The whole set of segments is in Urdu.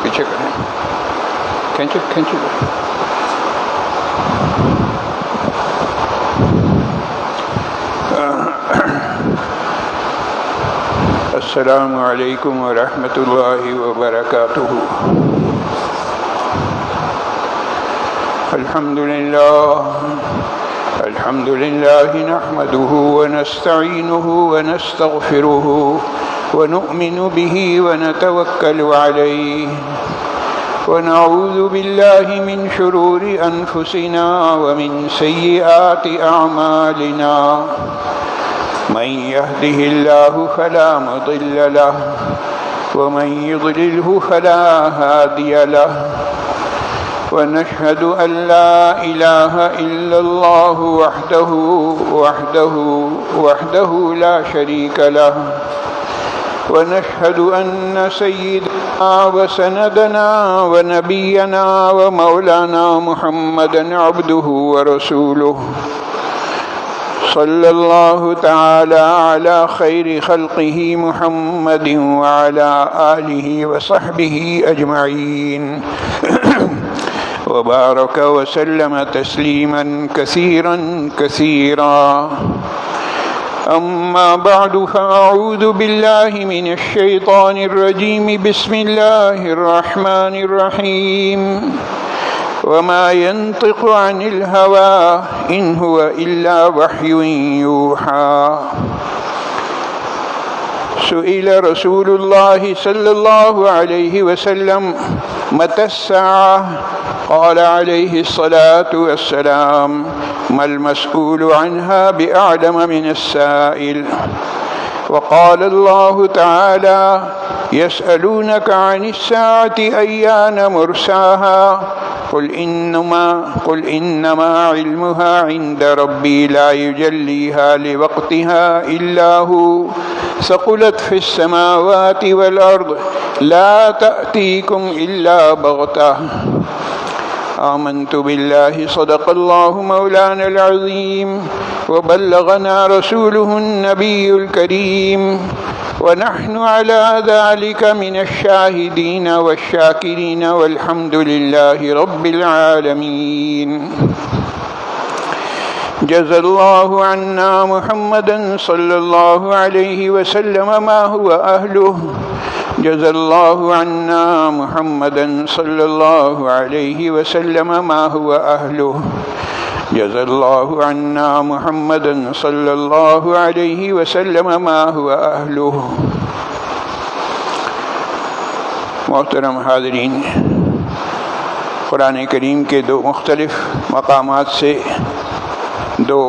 پیچھے کریں، کھینچو. السلام علیکم ورحمۃ اللہ وبرکاتہ. الحمد للہ نحمده ونستعینه ونستغفره ونؤمن به ونتوکل علیہ ونعوذ باللہ من شرور انفسنا ومن سیئات اعمالنا. من يهده الله فلا مضل له ومن يضلله فلا هادي له ونشهد أن لا إله إلا الله وحده لا شريك له ونشهد أن سيدنا وسندنا ونبينا ومولانا محمدا عبده ورسوله صلی اللہ تعالی علی خیر خلقہ محمد وعلی آلہ وصحبہ اجمعین وبارک وسلم تسلیما کثیرا کثیرا. اما بعد فاعوذ باللہ من الشیطان الرجیم. بسم اللہ الرحمن الرحیم. وما ينطق عن الهوى إن هو إلا وحي يوحى. سئل رسول الله صلى الله عليه وسلم متى الساعة؟ قال عليه الصلاة والسلام ما المسؤول عنها بأعلم من السائل. وقال الله تعالى يسألونك عن الساعة أيان مرساها قل إنما علمها عند ربي لا يجليها لوقتها إلا هو ثقلت في السماوات والأرض لا تأتيكم إلا بغتة. آمنت بالله صدق الله مولانا العظيم وبلغنا رسوله النبي الكريم ونحن على ذلك من الشاهدين والشاكرين والحمد لله رب العالمين. جزى الله عنا محمدا صلى الله عليه وسلم ما هو أهله. جزى الله عنا محمدا صلى الله عليه وسلم ما هو أهله. جزى الله عنا محمدا صلى الله عليه وسلم ما هو أهله. محترم حاضرین، قرآن کریم کے دو مختلف مقامات سے دو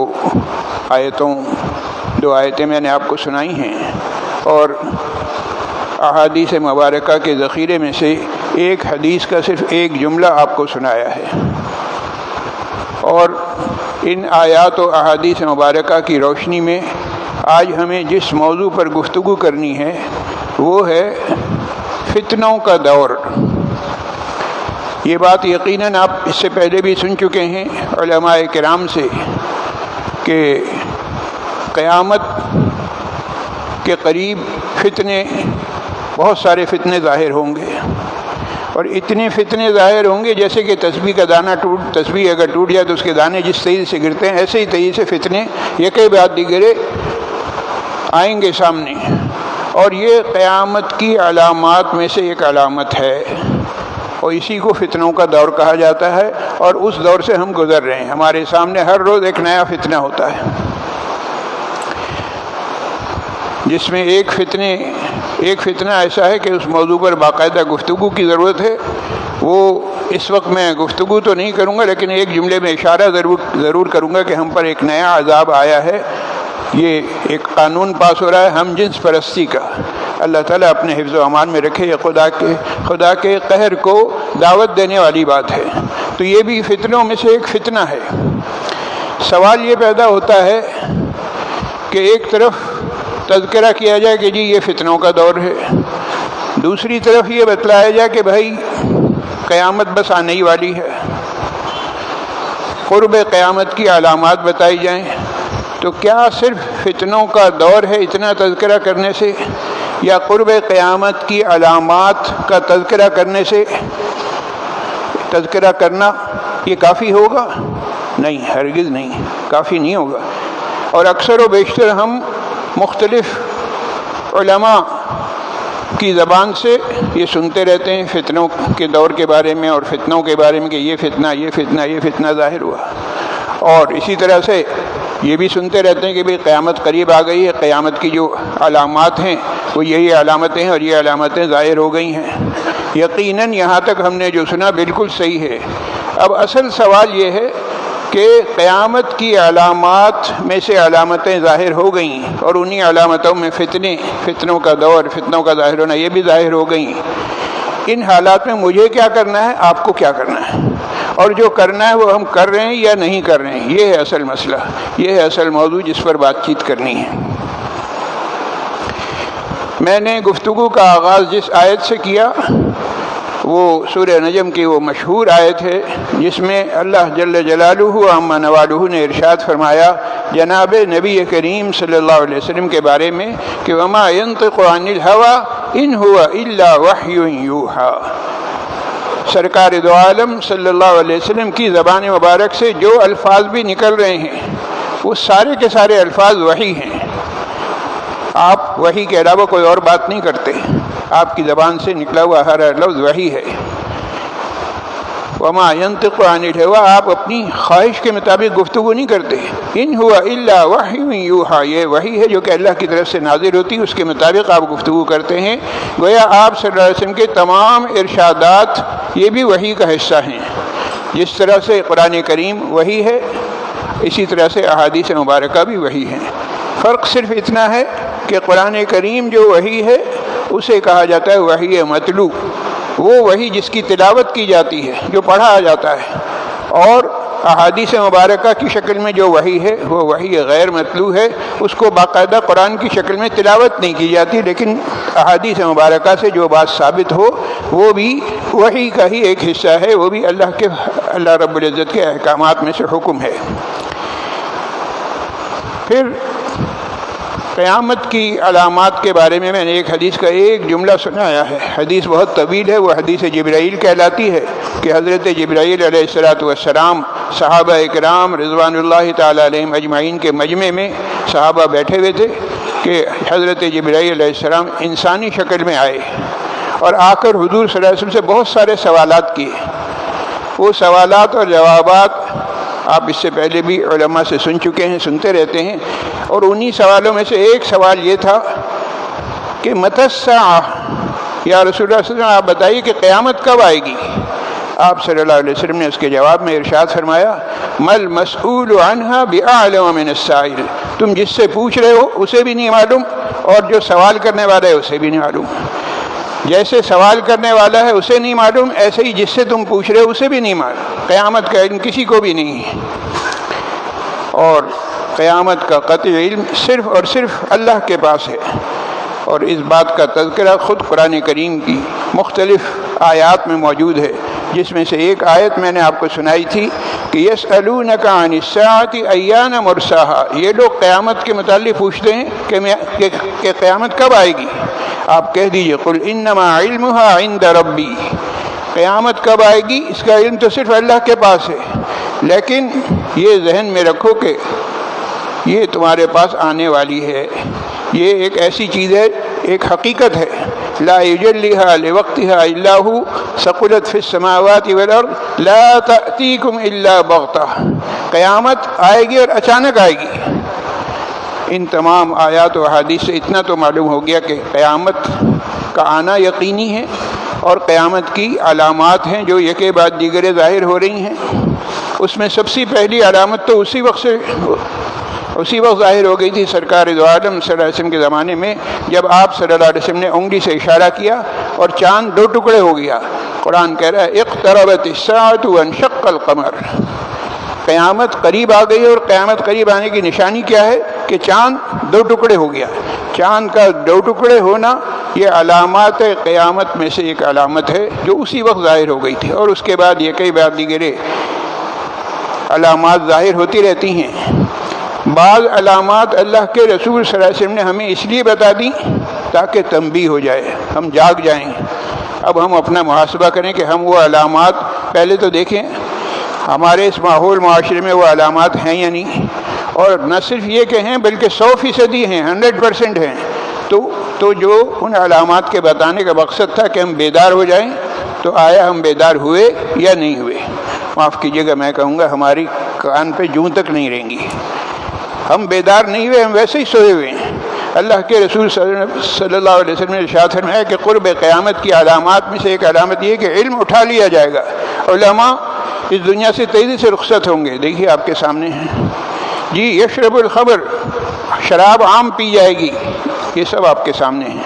آیتیں میں نے آپ کو سنائی ہیں، اور احادیث مبارکہ کے ذخیرے میں سے ایک حدیث کا صرف ایک جملہ آپ کو سنایا ہے. اور ان آیات و احادیث مبارکہ کی روشنی میں آج ہمیں جس موضوع پر گفتگو کرنی ہے وہ ہے فتنوں کا دور. یہ بات یقیناً آپ اس سے پہلے بھی سن چکے ہیں علماء کرام سے کہ قیامت کے قریب بہت سارے فتنے ظاہر ہوں گے، اور اتنے فتنے ظاہر ہوں گے جیسے کہ تسبیح کا دانہ تسبیح اگر ٹوٹ جائے تو اس کے دانے جس تیزی سے گرتے ہیں ایسے ہی تیزی سے فتنے یکے بعد دیگرے آئیں گے سامنے. اور یہ قیامت کی علامات میں سے ایک علامت ہے، اور اسی کو فتنوں کا دور کہا جاتا ہے، اور اس دور سے ہم گزر رہے ہیں. ہمارے سامنے ہر روز ایک نیا فتنہ ہوتا ہے، جس میں ایک فتنہ ایسا ہے کہ اس موضوع پر باقاعدہ گفتگو کی ضرورت ہے. وہ اس وقت میں گفتگو تو نہیں کروں گا، لیکن ایک جملے میں اشارہ ضرور کروں گا کہ ہم پر ایک نیا عذاب آیا ہے. یہ ایک قانون پاس ہو رہا ہے ہم جنس پرستی کا. اللہ تعالیٰ اپنے حفظ و امان میں رکھے. یہ خدا کے قہر کو دعوت دینے والی بات ہے. تو یہ بھی فتنوں میں سے ایک فتنہ ہے. سوال یہ پیدا ہوتا ہے کہ ایک طرف تذکرہ کیا جائے کہ جی یہ فتنوں کا دور ہے، دوسری طرف یہ بتلایا جائے کہ بھائی قیامت بس آنے ہی والی ہے، قرب قیامت کی علامات بتائی جائیں. تو کیا صرف فتنوں کا دور ہے اتنا تذکرہ کرنے سے، یا قرب قیامت کی علامات کا تذکرہ کرنے سے تذکرہ کرنا یہ کافی ہوگا؟ نہیں، ہرگز نہیں، کافی نہیں ہوگا۔ اور اکثر و بیشتر ہم مختلف علماء کی زبان سے یہ سنتے رہتے ہیں فتنوں کے دور کے بارے میں اور فتنوں کے بارے میں کہ یہ فتنہ ظاہر ہوا، اور اسی طرح سے یہ بھی سنتے رہتے ہیں کہ بھئی قیامت قریب آ گئی ہے، قیامت کی جو علامات ہیں وہ یہی علامتیں ہیں اور یہ علامتیں ظاہر ہو گئی ہیں۔ یقیناً یہاں تک ہم نے جو سنا بالکل صحیح ہے۔ اب اصل سوال یہ ہے کہ قیامت کی علامات میں سے علامتیں ظاہر ہو گئیں اور انہی علامتوں میں فتنوں کا دور، فتنوں کا ظاہر ہونا یہ بھی ظاہر ہو گئیں۔ ان حالات میں مجھے کیا کرنا ہے، آپ کو کیا کرنا ہے، اور جو کرنا ہے وہ ہم کر رہے ہیں یا نہیں کر رہے ہیں، یہ ہے اصل مسئلہ، یہ ہے اصل موضوع جس پر بات چیت کرنی ہے۔ میں نے گفتگو کا آغاز جس آیت سے کیا وہ سورہ نجم کی وہ مشہور آیت ہے جس میں اللہ جل جلالہ عما نوالہ نے ارشاد فرمایا جناب نبی کریم صلی اللہ علیہ وسلم کے بارے میں کہ وما ينطق عن الهوى ان هو الا وحی یوحی، سرکار دو عالم صلی اللہ علیہ وسلم کی زبان مبارک سے جو الفاظ بھی نکل رہے ہیں وہ سارے کے سارے الفاظ وحی ہیں۔ آپ وحی کے علاوہ کوئی اور بات نہیں کرتے، آپ کی زبان سے نکلا ہوا ہر لفظ وحی ہے۔ وما ينطق عن الهوى، آپ اپنی خواہش کے مطابق گفتگو نہیں کرتے۔ ان هو الا وحی یوحی، یہ وحی ہے جو کہ اللہ کی طرف سے نازل ہوتی ہے، اس کے مطابق آپ گفتگو کرتے ہیں۔ گویا آپ صلی اللہ علیہ وسلم کے تمام ارشادات یہ بھی وحی کا حصہ ہیں۔ جس طرح سے قرآن کریم وحی ہے اسی طرح سے احادیث مبارکہ بھی وحی ہیں۔ فرق صرف اتنا ہے کہ قرآن کریم جو وحی ہے اسے کہا جاتا ہے وحی متلو، وہ وحی جس کی تلاوت کی جاتی ہے، جو پڑھا جاتا ہے، اور احادیث مبارکہ کی شکل میں جو وحی ہے وہ وحی غیر متلو ہے، اس کو باقاعدہ قرآن کی شکل میں تلاوت نہیں کی جاتی، لیکن احادیث مبارکہ سے جو بات ثابت ہو وہ بھی وحی کا ہی ایک حصہ ہے، وہ بھی اللہ رب العزت کے احکامات میں سے حکم ہے۔ پھر قیامت کی علامات کے بارے میں نے ایک حدیث کا ایک جملہ سنایا ہے، حدیث بہت طویل ہے، وہ حدیث جبرائیل کہلاتی ہے کہ حضرت جبرائیل علیہ السلام صحابہ اکرام رضوان اللہ تعالیٰ علیہم اجمعین کے مجمع میں صحابہ بیٹھے ہوئے تھے کہ حضرت جبرائیل علیہ السلام انسانی شکل میں آئے اور آ کر حضور صلی اللہ علیہ وسلم سے بہت سارے سوالات کیے۔ وہ سوالات اور جوابات آپ اس سے پہلے بھی علماء سے سن چکے ہیں، سنتے رہتے ہیں، اور انہی سوالوں میں سے ایک سوال یہ تھا کہ متی الساعہ، یا رسول اللہ صلی اللہ علیہ وسلم آپ بتائیے کہ قیامت کب آئے گی؟ آپ صلی اللہ علیہ وسلم نے اس کے جواب میں ارشاد فرمایا مل مسئول عنہا بأعلم من السائل، تم جس سے پوچھ رہے ہو اسے بھی نہیں معلوم اور جو سوال کرنے والا ہے اسے بھی نہیں معلوم۔ جیسے سوال کرنے والا ہے اسے نہیں معلوم، ایسے ہی جس سے تم پوچھ رہے ہو اسے بھی نہیں معلوم۔ قیامت کا علم کسی کو بھی نہیں ہے، اور قیامت کا قطعی علم صرف اور صرف اللہ کے پاس ہے، اور اس بات کا تذکرہ خود قرآن کریم کی مختلف آیات میں موجود ہے، جس میں سے ایک آیت میں نے آپ کو سنائی تھی کہ یسألونک عن الساعة ایان مرساہا، یہ لوگ قیامت کے متعلق پوچھتے ہیں کہ قیامت کب آئے گی؟ آپ کہہ دیجئے قل انما علمها عند ربی، قیامت کب آئے گی اس کا علم تو صرف اللہ کے پاس ہے، لیکن یہ ذہن میں رکھو کہ یہ تمہارے پاس آنے والی ہے، یہ ایک ایسی چیز ہے، ایک حقیقت ہے، لا یجلیها لوقتها الا هو ثقلت فی السماوات والارض لا تأتیکم الا بغتہ، قیامت آئے گی اور اچانک آئے گی۔ ان تمام آیات و احادیث سے اتنا تو معلوم ہو گیا کہ قیامت کا آنا یقینی ہے، اور قیامت کی علامات ہیں جو یکے بعد دیگرے ظاہر ہو رہی ہیں۔ اس میں سب سے پہلی علامت تو اسی وقت ظاہر ہو گئی تھی سرکار دو عالم صلی اللہ علیہ وسلم کے زمانے میں، جب آپ صلی اللہ علیہ وسلم نے انگلی سے اشارہ کیا اور چاند دو ٹکڑے ہو گیا۔ قرآن کہہ رہا ہے اقتربت الساعۃ وانشق القمر، قیامت قریب آ گئی، اور قیامت قریب آنے کی نشانی کیا ہے کہ چاند دو ٹکڑے ہو گیا۔ چاند کا دو ٹکڑے ہونا یہ علامات قیامت میں سے ایک علامت ہے جو اسی وقت ظاہر ہو گئی تھی، اور اس کے بعد یہ کئی بار دیگرے علامات ظاہر ہوتی رہتی ہیں۔ بعض علامات اللہ کے رسول صلی اللہ علیہ وسلم نے ہمیں اس لیے بتا دیں تاکہ تنبیہ ہو جائے، ہم جاگ جائیں۔ اب ہم اپنا محاسبہ کریں کہ ہم وہ علامات پہلے تو دیکھیں ہمارے اس ماحول معاشرے میں وہ علامات ہیں یا نہیں، اور نہ صرف یہ کہ ہیں بلکہ 100% ہیں، 100% ہیں۔ تو جو ان علامات کے بتانے کا مقصد تھا کہ ہم بیدار ہو جائیں، تو آیا ہم بیدار ہوئے یا نہیں ہوئے؟ معاف کیجیے گا، میں کہوں گا ہماری کان پہ جوں تک نہیں رہیں گی۔ ہم بیدار نہیں ہوئے، ہم ویسے ہی سوئے ہوئے ہیں۔ اللہ کے رسول صلی اللہ علیہ وسلم نے ارشاد فرمایا کہ قرب قیامت کی علامات میں سے ایک علامت یہ کہ علم اٹھا لیا جائے گا، علماء اس دنیا سے تیزی سے رخصت ہوں گے۔ دیکھیے آپ کے سامنے ہیں جی، یشرب الخمر، شراب عام پی جائے گی، یہ سب آپ کے سامنے ہیں۔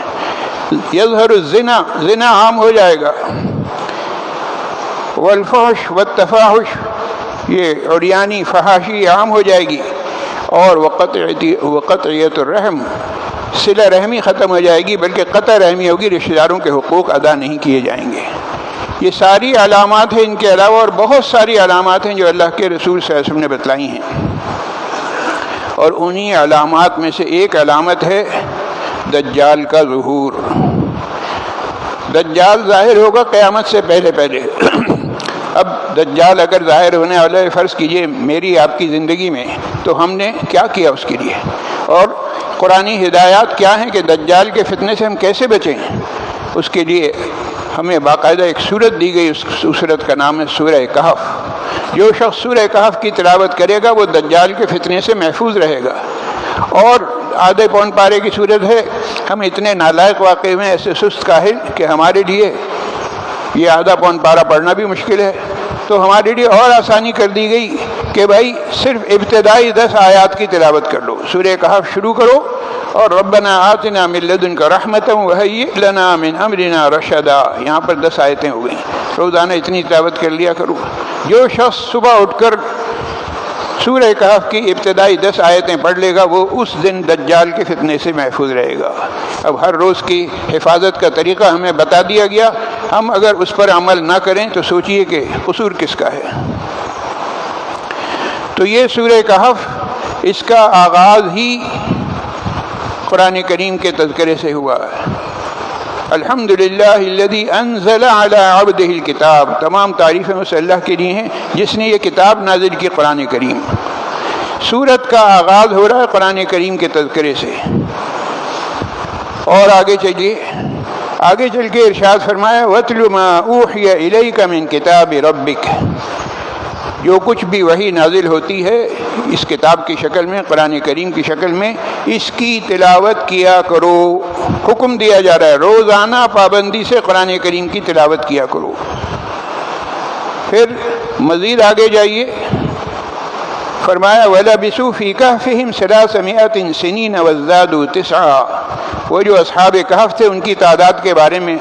یظہر الزنا، زنا عام ہو جائے گا۔ والفحش والتفاحش، یہ عریانی فحاشی عام ہو جائے گی۔ اور وقطعیت الرحم، صلہ رحمی ختم ہو جائے گی، بلکہ قطع رحمی ہوگی، رشتہ داروں کے حقوق ادا نہیں کیے جائیں گے۔ یہ ساری علامات ہیں، ان کے علاوہ اور بہت ساری علامات ہیں جو اللہ کے رسول صلی اللہ علیہ وسلم نے بتلائی ہیں، اور انہی علامات میں سے ایک علامت ہے دجال کا ظہور۔ دجال ظاہر ہوگا قیامت سے پہلے پہلے۔ اب دجال اگر ظاہر ہونے والا ہے، فرض کیجئے میری آپ کی زندگی میں، تو ہم نے کیا کیا اس کے لیے، اور قرآنی ہدایات کیا ہیں کہ دجال کے فتنے سے ہم کیسے بچیں؟ اس کے لیے ہمیں باقاعدہ ایک سورت دی گئی، اس سورت کا نام ہے سورہ کہف۔ جو شخص سورہ کہف کی تلاوت کرے گا وہ دجال کے فتنے سے محفوظ رہے گا۔ اور آدھے پون پارے کی صورت ہے، ہم اتنے نالائق واقعے میں ایسے سست کاہل کہ ہمارے لیے یہ آدھا پون پارا پڑھنا بھی مشکل ہے، تو ہمارے لیے اور آسانی کر دی گئی کہ بھائی صرف ابتدائی 10 آیات کی تلاوت کر لو، سورہ کہف شروع کرو، اور ربنا آتنا من لدنک رحمتا وہیئ لنا من امرنا رشدا، یہاں پر 10 آیتیں ہو گئیں۔ روزانہ اتنی تلاوت کر لیا کرو۔ جو شخص صبح اٹھ کر سورہ کہف کی ابتدائی 10 آیتیں پڑھ لے گا، وہ اس دن دجال کے فتنے سے محفوظ رہے گا۔ اب ہر روز کی حفاظت کا طریقہ ہمیں بتا دیا گیا، ہم اگر اس پر عمل نہ کریں تو سوچئے کہ قصور کس کا ہے۔ تو یہ سورہ کہف، اس کا آغاز ہی قرآن کریم کے تذکرے سے ہوا ہے۔ الحمدللہ الذی انزل علی عبدہ الکتاب، تمام تعریفیں اس اللہ کے لیے ہیں جس نے یہ کتاب نازل کی، قرآن کریم۔ سورت کا آغاز ہو رہا ہے قرآن کریم کے تذکرے سے۔ اور آگے چلیے، آگے چل کے ارشاد فرمایا وَاتْلُ مَا أُوحِيَ إِلَيْكَ مِن کِتَابِ رَبِّكَ، جو کچھ بھی وحی نازل ہوتی ہے اس کتاب کی شکل میں، قرآن کریم کی شکل میں، اس کی تلاوت کیا کرو۔ حکم دیا جا رہا ہے روزانہ پابندی سے قرآن کریم کی تلاوت کیا کرو۔ پھر مزید آگے جائیے، فرمایا وَلَبِثُوا فِي كَهْفِهِمْ 300 سِنِينَ وَازْدَادُوا 9۔ وہ جو اصحاب کہف تھے ان کی تعداد کے بارے میں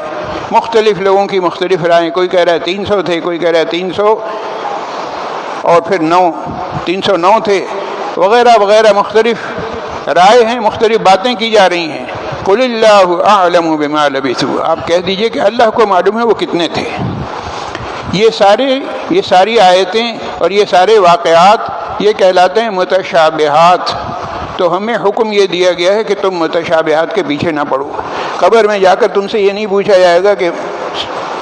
مختلف لوگوں کی مختلف رائیں، کوئی کہہ رہا ہے 300 تھے، کوئی کہہ رہا ہے 300 اور پھر 309 تھے، وغیرہ وغیرہ مختلف رائے ہیں، مختلف باتیں کی جا رہی ہیں۔ قُلِ اللَّهُ أَعْلَمُ بِمَا لَبِثُوا، آپ کہہ دیجئے کہ اللہ کو معلوم ہے وہ کتنے تھے۔ یہ ساری آیتیں اور یہ سارے واقعات یہ کہلاتے ہیں متشابہات۔ تو ہمیں حکم یہ دیا گیا ہے کہ تم متشابہات کے پیچھے نہ پڑو۔ قبر میں جا کر تم سے یہ نہیں پوچھا جائے گا کہ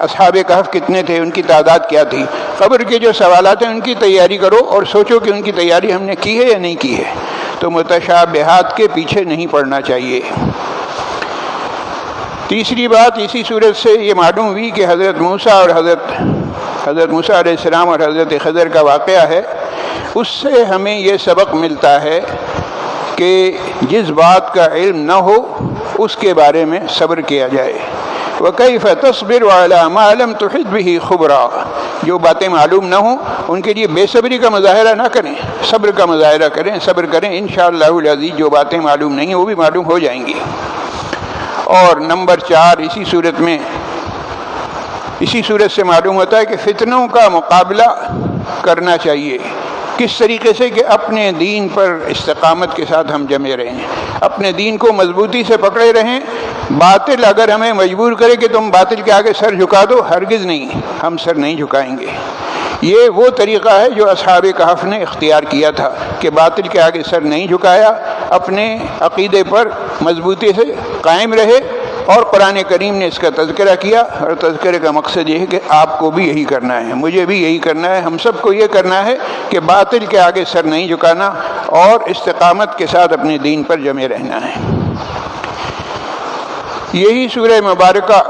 اصحاب کہف کتنے تھے، ان کی تعداد کیا تھی۔ قبر کے جو سوالات ہیں ان کی تیاری کرو اور سوچو کہ ان کی تیاری ہم نے کی ہے یا نہیں کی ہے۔ تو متشابہات کے پیچھے نہیں پڑنا چاہیے۔ تیسری بات اسی صورت سے یہ معلوم ہوئی کہ حضرت موسیٰ علیہ السلام اور حضرت خضر کا واقعہ ہے، اس سے ہمیں یہ سبق ملتا ہے کہ جس بات کا علم نہ ہو اس کے بارے میں صبر کیا جائے۔ وَكَيْفَ تَصْبِرُ عَلَى مَا لَمْ تُحِطْ بِهِ خُبْرًا، جو باتیں معلوم نہ ہوں ان کے لیے بے صبری کا مظاہرہ نہ کریں، صبر کا مظاہرہ کریں، صبر کریں، انشاءاللہ العزیز جو باتیں معلوم نہیں ہیں وہ بھی معلوم ہو جائیں گی۔ اور نمبر 4 اسی صورت سے معلوم ہوتا ہے کہ فتنوں کا مقابلہ کرنا چاہیے۔ کس طریقے سے کہ اپنے دین پر استقامت کے ساتھ ہم جمے رہیں، اپنے دین کو مضبوطی سے پکڑے رہیں۔ باطل اگر ہمیں مجبور کرے کہ تم باطل کے آگے سر جھکا دو، ہرگز نہیں، ہم سر نہیں جھکائیں گے۔ یہ وہ طریقہ ہے جو اصحاب کہف نے اختیار کیا تھا کہ باطل کے آگے سر نہیں جھکایا، اپنے عقیدے پر مضبوطی سے قائم رہے، اور قرآن کریم نے اس کا تذکرہ کیا، اور تذکرے کا مقصد یہ ہے کہ آپ کو بھی یہی کرنا ہے، مجھے بھی یہی کرنا ہے، ہم سب کو یہ کرنا ہے کہ باطل کے آگے سر نہیں جھکانا اور استقامت کے ساتھ اپنے دین پر جمے رہنا ہے۔ یہی سورہ مبارکہ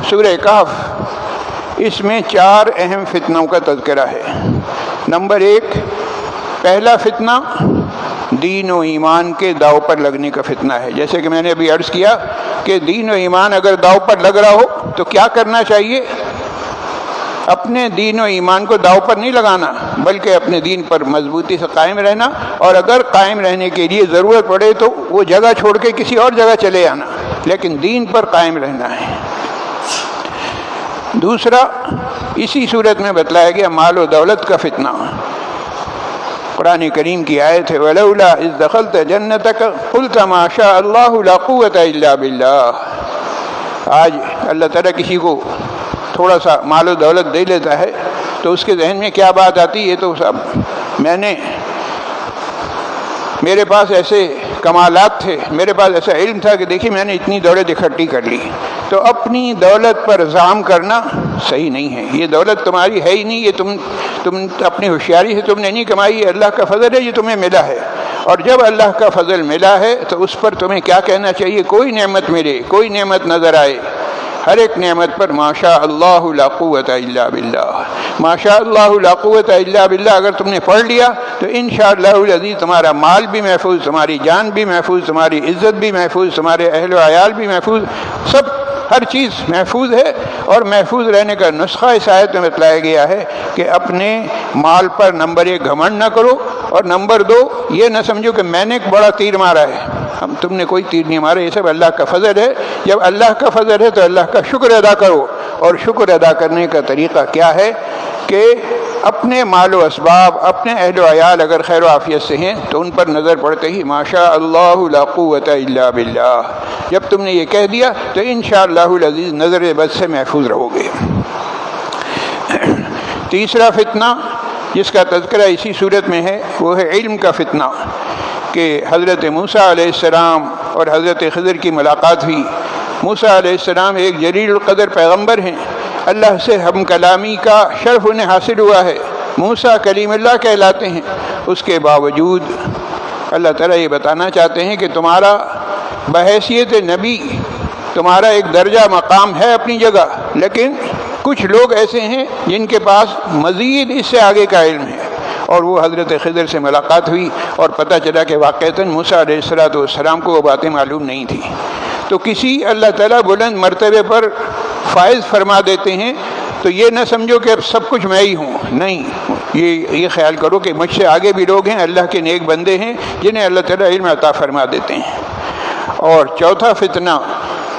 سورہ کہف، اس میں 4 اہم فتنوں کا تذکرہ ہے۔ نمبر 1، پہلا فتنہ دین و ایمان کے داؤ پر لگنے کا فتنہ ہے۔ جیسے کہ میں نے ابھی عرض کیا کہ دین و ایمان اگر داؤ پر لگ رہا ہو تو کیا کرنا چاہیے؟ اپنے دین و ایمان کو داؤ پر نہیں لگانا، بلکہ اپنے دین پر مضبوطی سے قائم رہنا، اور اگر قائم رہنے کے لیے ضرورت پڑے تو وہ جگہ چھوڑ کے کسی اور جگہ چلے آنا، لیکن دین پر قائم رہنا ہے۔ دوسرا، اسی صورت میں بتلایا گیا مال و دولت کا فتنہ۔ قرآن کریم کی آیت ہے وَلَوْلَا إِذْ دَخَلْتَ جَنَّتَكَ قُلْتَ مَا شَاءَ اللَّهُ لَا قُوَّةَ إِلَّا بِاللَّهِ۔ آج اللہ تعالیٰ کسی کو تھوڑا سا مال و دولت دے لیتا ہے تو اس کے ذہن میں کیا بات آتی ہے؟ تو سب میرے پاس ایسے کمالات تھے، میرے پاس ایسا علم تھا کہ دیکھیے میں نے اتنی دولت اکٹھی کر لی۔ تو اپنی دولت پر زعم کرنا صحیح نہیں ہے، یہ دولت تمہاری ہے ہی نہیں، یہ تم اپنی ہوشیاری سے تم نے نہیں کمائی، یہ اللہ کا فضل ہے، یہ تمہیں ملا ہے۔ اور جب اللہ کا فضل ملا ہے تو اس پر تمہیں کیا کہنا چاہیے؟ کوئی نعمت ملے، کوئی نعمت نظر آئے، ہر ایک نعمت پر ماشاء اللہ لا قوت الا باللہ، ماشاء اللہ لا قوت الا باللہ اگر تم نے پڑھ لیا تو انشاءاللہ العزیز تمہارا مال بھی محفوظ، تمہاری جان بھی محفوظ، تمہاری عزت بھی محفوظ، تمہارے اہل و عیال بھی محفوظ، سب ہر چیز محفوظ ہے۔ اور محفوظ رہنے کا نسخہ اس آیت میں بتلایا گیا ہے کہ اپنے مال پر نمبر 1 گھمنڈ نہ کرو، اور نمبر 2 یہ نہ سمجھو کہ میں نے ایک بڑا تیر مارا ہے، تم نے کوئی تیر نہیں مارا، یہ سب اللہ کا فضل ہے۔ جب اللہ کا فضل ہے تو اللہ کا شکر ادا کرو، اور شکر ادا کرنے کا طریقہ کیا ہے کہ اپنے مال و اسباب، اپنے اہل و عیال اگر خیر و عافیت سے ہیں تو ان پر نظر پڑتے ہی ماشاء اللہ لا قوت الا باللہ، جب تم نے یہ کہہ دیا تو انشاءاللہ العزیز نظر بد سے محفوظ رہو گے۔ تیسرا فتنہ جس کا تذکرہ اسی صورت میں ہے وہ ہے علم کا فتنہ، کہ حضرت موسیٰ علیہ السلام اور حضرت خضر کی ملاقات ہوئی۔ موسیٰ علیہ السلام ایک جلیل القدر پیغمبر ہیں، اللہ سے ہم کلامی کا شرف انہیں حاصل ہوا ہے، موسیٰ کلیم اللہ کہلاتے ہیں۔ اس کے باوجود اللہ تعالیٰ یہ بتانا چاہتے ہیں کہ تمہارا بحیثیت نبی تمہارا ایک درجہ مقام ہے اپنی جگہ، لیکن کچھ لوگ ایسے ہیں جن کے پاس مزید اس سے آگے کا علم ہے۔ اور وہ حضرت خضر سے ملاقات ہوئی اور پتہ چلا کہ واقعتاً موسیٰ علیہ السلام کو وہ باتیں معلوم نہیں تھیں۔ تو کسی اللہ تعالیٰ بلند مرتبے پر فائز فرما دیتے ہیں تو یہ نہ سمجھو کہ اب سب کچھ میں ہی ہوں، نہیں، یہ خیال کرو کہ مجھ سے آگے بھی لوگ ہیں، اللہ کے نیک بندے ہیں جنہیں اللہ تعالیٰ علم عطا فرما دیتے ہیں۔ اور چوتھا فتنہ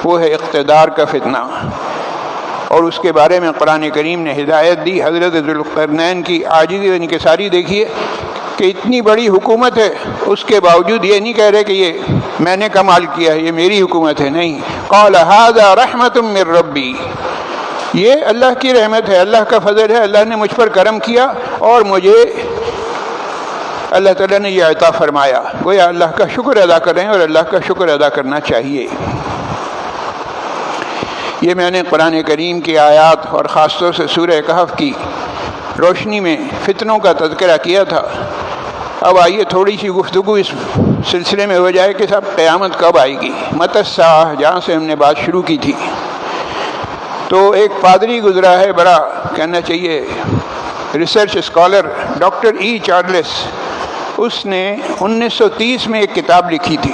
وہ ہے اقتدار کا فتنہ، اور اس کے بارے میں قرآن کریم نے ہدایت دی۔ حضرت ذوالقرنین کی عاجزی و انکساری دیکھیے کہ اتنی بڑی حکومت ہے، اس کے باوجود یہ نہیں کہہ رہے کہ یہ میں نے کمال کیا ہے، یہ میری حکومت ہے، نہیں، قال ھذا رحمۃ من ربی، یہ اللہ کی رحمت ہے، اللہ کا فضل ہے، اللہ نے مجھ پر کرم کیا اور مجھے اللہ تعالیٰ نے یہ عطا فرمایا۔ گویا اللہ کا شکر ادا کریں، اور اللہ کا شکر ادا کرنا چاہیے۔ یہ میں نے قرآن کریم کی آیات اور خاص طور سے سورہ کہف کی روشنی میں فتنوں کا تذکرہ کیا تھا۔ اب آئیے تھوڑی سی گفتگو اس سلسلے میں ہو جائے کہ صاحب قیامت کب آئے گی، متی الساعہ، جہاں سے ہم نے بات شروع کی تھی۔ تو ایک پادری گزرا ہے، بڑا کہنا چاہیے ریسرچ اسکالر، ڈاکٹر ای چارلس، اس نے 1930 میں ایک کتاب لکھی تھی،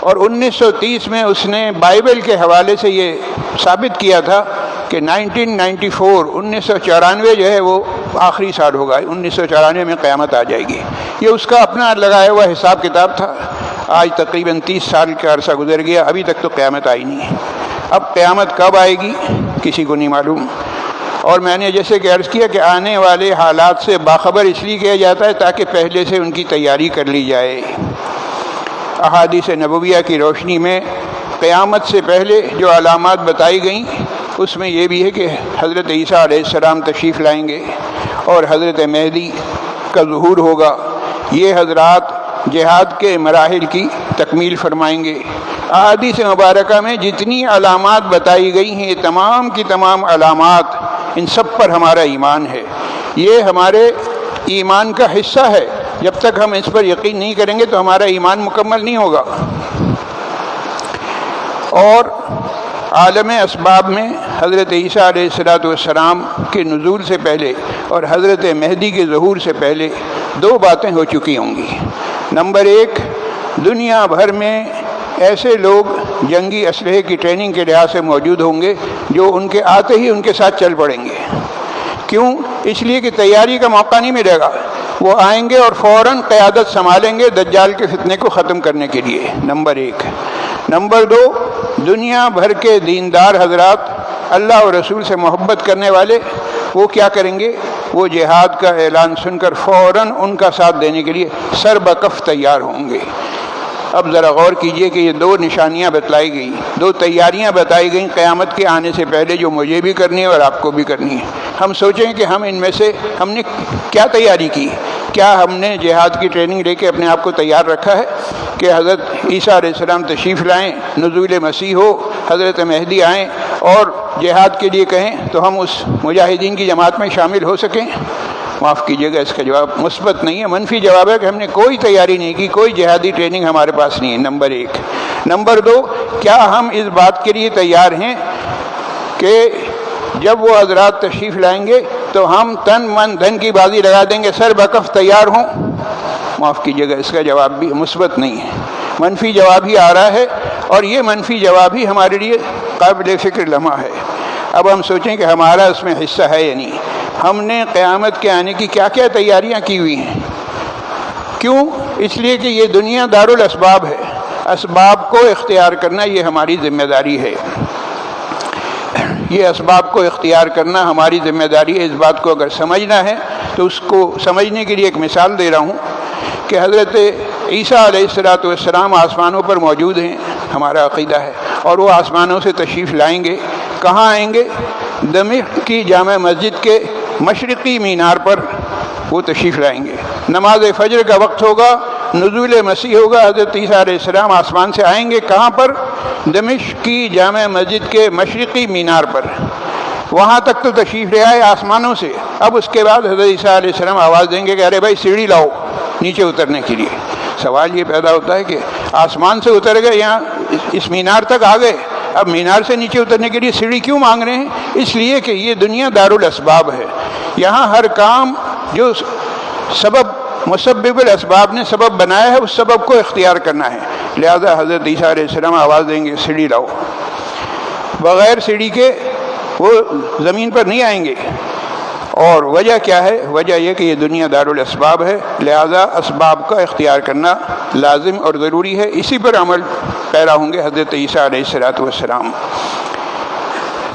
اور 1930 میں اس نے بائبل کے حوالے سے یہ ثابت کیا تھا کہ 1994 جو ہے وہ آخری سال ہوگا، 1994 میں قیامت آ جائے گی۔ یہ اس کا اپنا لگایا ہوا حساب کتاب تھا۔ آج تقریباً 30 سال کا عرصہ گزر گیا، ابھی تک تو قیامت آئی نہیں۔ اب قیامت کب آئے گی کسی کو نہیں معلوم۔ اور میں نے جیسے کہ عرض کیا کہ آنے والے حالات سے باخبر اس لیے کیا جاتا ہے تاکہ پہلے سے ان کی تیاری کر لی جائے۔ احادیث نبویہ کی روشنی میں قیامت سے پہلے جو علامات بتائی گئیں اس میں یہ بھی ہے کہ حضرت عیسیٰ علیہ السلام تشریف لائیں گے، اور حضرت مہدی کا ظہور ہوگا۔ یہ حضرات جہاد کے مراحل کی تکمیل فرمائیں گے۔ احادیث مبارکہ میں جتنی علامات بتائی گئی ہیں، یہ تمام کی تمام علامات، ان سب پر ہمارا ایمان ہے۔ یہ ہمارے ایمان کا حصہ ہے۔ جب تک ہم اس پر یقین نہیں کریں گے تو ہمارا ایمان مکمل نہیں ہوگا۔ اور عالم اسباب میں حضرت عیسیٰ علیہ السلام کے نزول سے پہلے اور حضرت مہدی کے ظہور سے پہلے دو باتیں ہو چکی ہوں گی۔ نمبر ایک، دنیا بھر میں ایسے لوگ جنگی اسلحے کی ٹریننگ کے لحاظ سے موجود ہوں گے جو ان کے آتے ہی ان کے ساتھ چل پڑیں گے۔ کیوں؟ اس لیے کہ تیاری کا موقع نہیں ملے گا۔ وہ آئیں گے اور فوراً قیادت سنبھالیں گے دجال کے فتنے کو ختم کرنے کے لیے، نمبر ایک۔ نمبر دو، دنیا بھر کے دیندار حضرات، اللہ اور رسول سے محبت کرنے والے، وہ کیا کریں گے؟ وہ جہاد کا اعلان سن کر فوراً ان کا ساتھ دینے کے لیے سر بکف تیار ہوں گے۔ اب ذرا غور کیجئے کہ یہ دو نشانیاں بتلائی گئیں، دو تیاریاں بتائی گئیں قیامت کے آنے سے پہلے، جو مجھے بھی کرنی ہے اور آپ کو بھی کرنی ہے۔ ہم سوچیں کہ ہم ان میں سے ہم نے کیا تیاری کی؟ کیا ہم نے جہاد کی ٹریننگ لے کے اپنے آپ کو تیار رکھا ہے کہ حضرت عیسیٰ علیہ السلام تشریف لائیں، نزول مسیح ہو، حضرت مہدی آئیں اور جہاد کے لیے کہیں تو ہم اس مجاہدین کی جماعت میں شامل ہو سکیں؟ معاف کیجیے گا، اس کا جواب مثبت نہیں ہے، منفی جواب ہے کہ ہم نے کوئی تیاری نہیں کی، کوئی جہادی ٹریننگ ہمارے پاس نہیں ہے، نمبر ایک۔ نمبر دو، کیا ہم اس بات کے لیے تیار ہیں کہ جب وہ حضرات تشریف لائیں گے تو ہم تن من دھن کی بازی لگا دیں گے، سر بکف تیار ہوں؟ معاف کیجیے گا، اس کا جواب بھی مثبت نہیں ہے، منفی جواب ہی آ رہا ہے، اور یہ منفی جواب ہی ہمارے لیے قابل فکر لمحہ ہے۔ اب ہم سوچیں کہ ہمارا اس میں حصہ ہے یا نہیں۔ ہم نے قیامت کے آنے کی کیا کیا تیاریاں کی ہوئی ہیں؟ کیوں؟ اس لیے کہ یہ دنیا دارالاسباب ہے، اسباب کو اختیار کرنا یہ ہماری ذمہ داری ہے۔ یہ اسباب کو اختیار کرنا ہماری ذمہ داری ہے۔ اس بات کو اگر سمجھنا ہے تو اس کو سمجھنے کے لیے ایک مثال دے رہا ہوں کہ حضرت عیسیٰ علیہ السلام آسمانوں پر موجود ہیں، ہمارا عقیدہ ہے، اور وہ آسمانوں سے تشریف لائیں گے۔ کہاں آئیں گے؟ دمشق کی جامع مسجد کے مشرقی مینار پر وہ تشریف لائیں گے۔ نماز فجر کا وقت ہوگا، نزول مسیح ہوگا، حضرت عیسیٰ علیہ السلام آسمان سے آئیں گے۔ کہاں پر؟ دمشق کی جامع مسجد کے مشرقی مینار پر۔ وہاں تک تو تشریف لے آئے آسمانوں سے، اب اس کے بعد حضرت عیسیٰ علیہ السلام آواز دیں گے کہ ارے بھائی سیڑھی لاؤ نیچے اترنے کے لیے۔ سوال یہ پیدا ہوتا ہے کہ آسمان سے اتر گئے، یہاں اس مینار تک آ گئے، اب مینار سے نیچے اترنے کے لیے سیڑھی کیوں مانگ رہے ہیں؟ اس لیے کہ یہ دنیا دارالاسباب ہے، یہاں ہر کام جو سبب مسبب الاسباب نے سبب بنایا ہے اس سبب کو اختیار کرنا ہے۔ لہذا حضرت عیسیٰ علیہ السلام آواز دیں گے سیڑھی لاؤ، بغیر سیڑھی کے وہ زمین پر نہیں آئیں گے۔ اور وجہ کیا ہے؟ وجہ یہ کہ یہ دنیا دارالاسباب ہے، لہذا اسباب کا اختیار کرنا لازم اور ضروری ہے۔ اسی پر عمل پیرا ہوں گے حضرت عیسیٰ علیہ السلام۔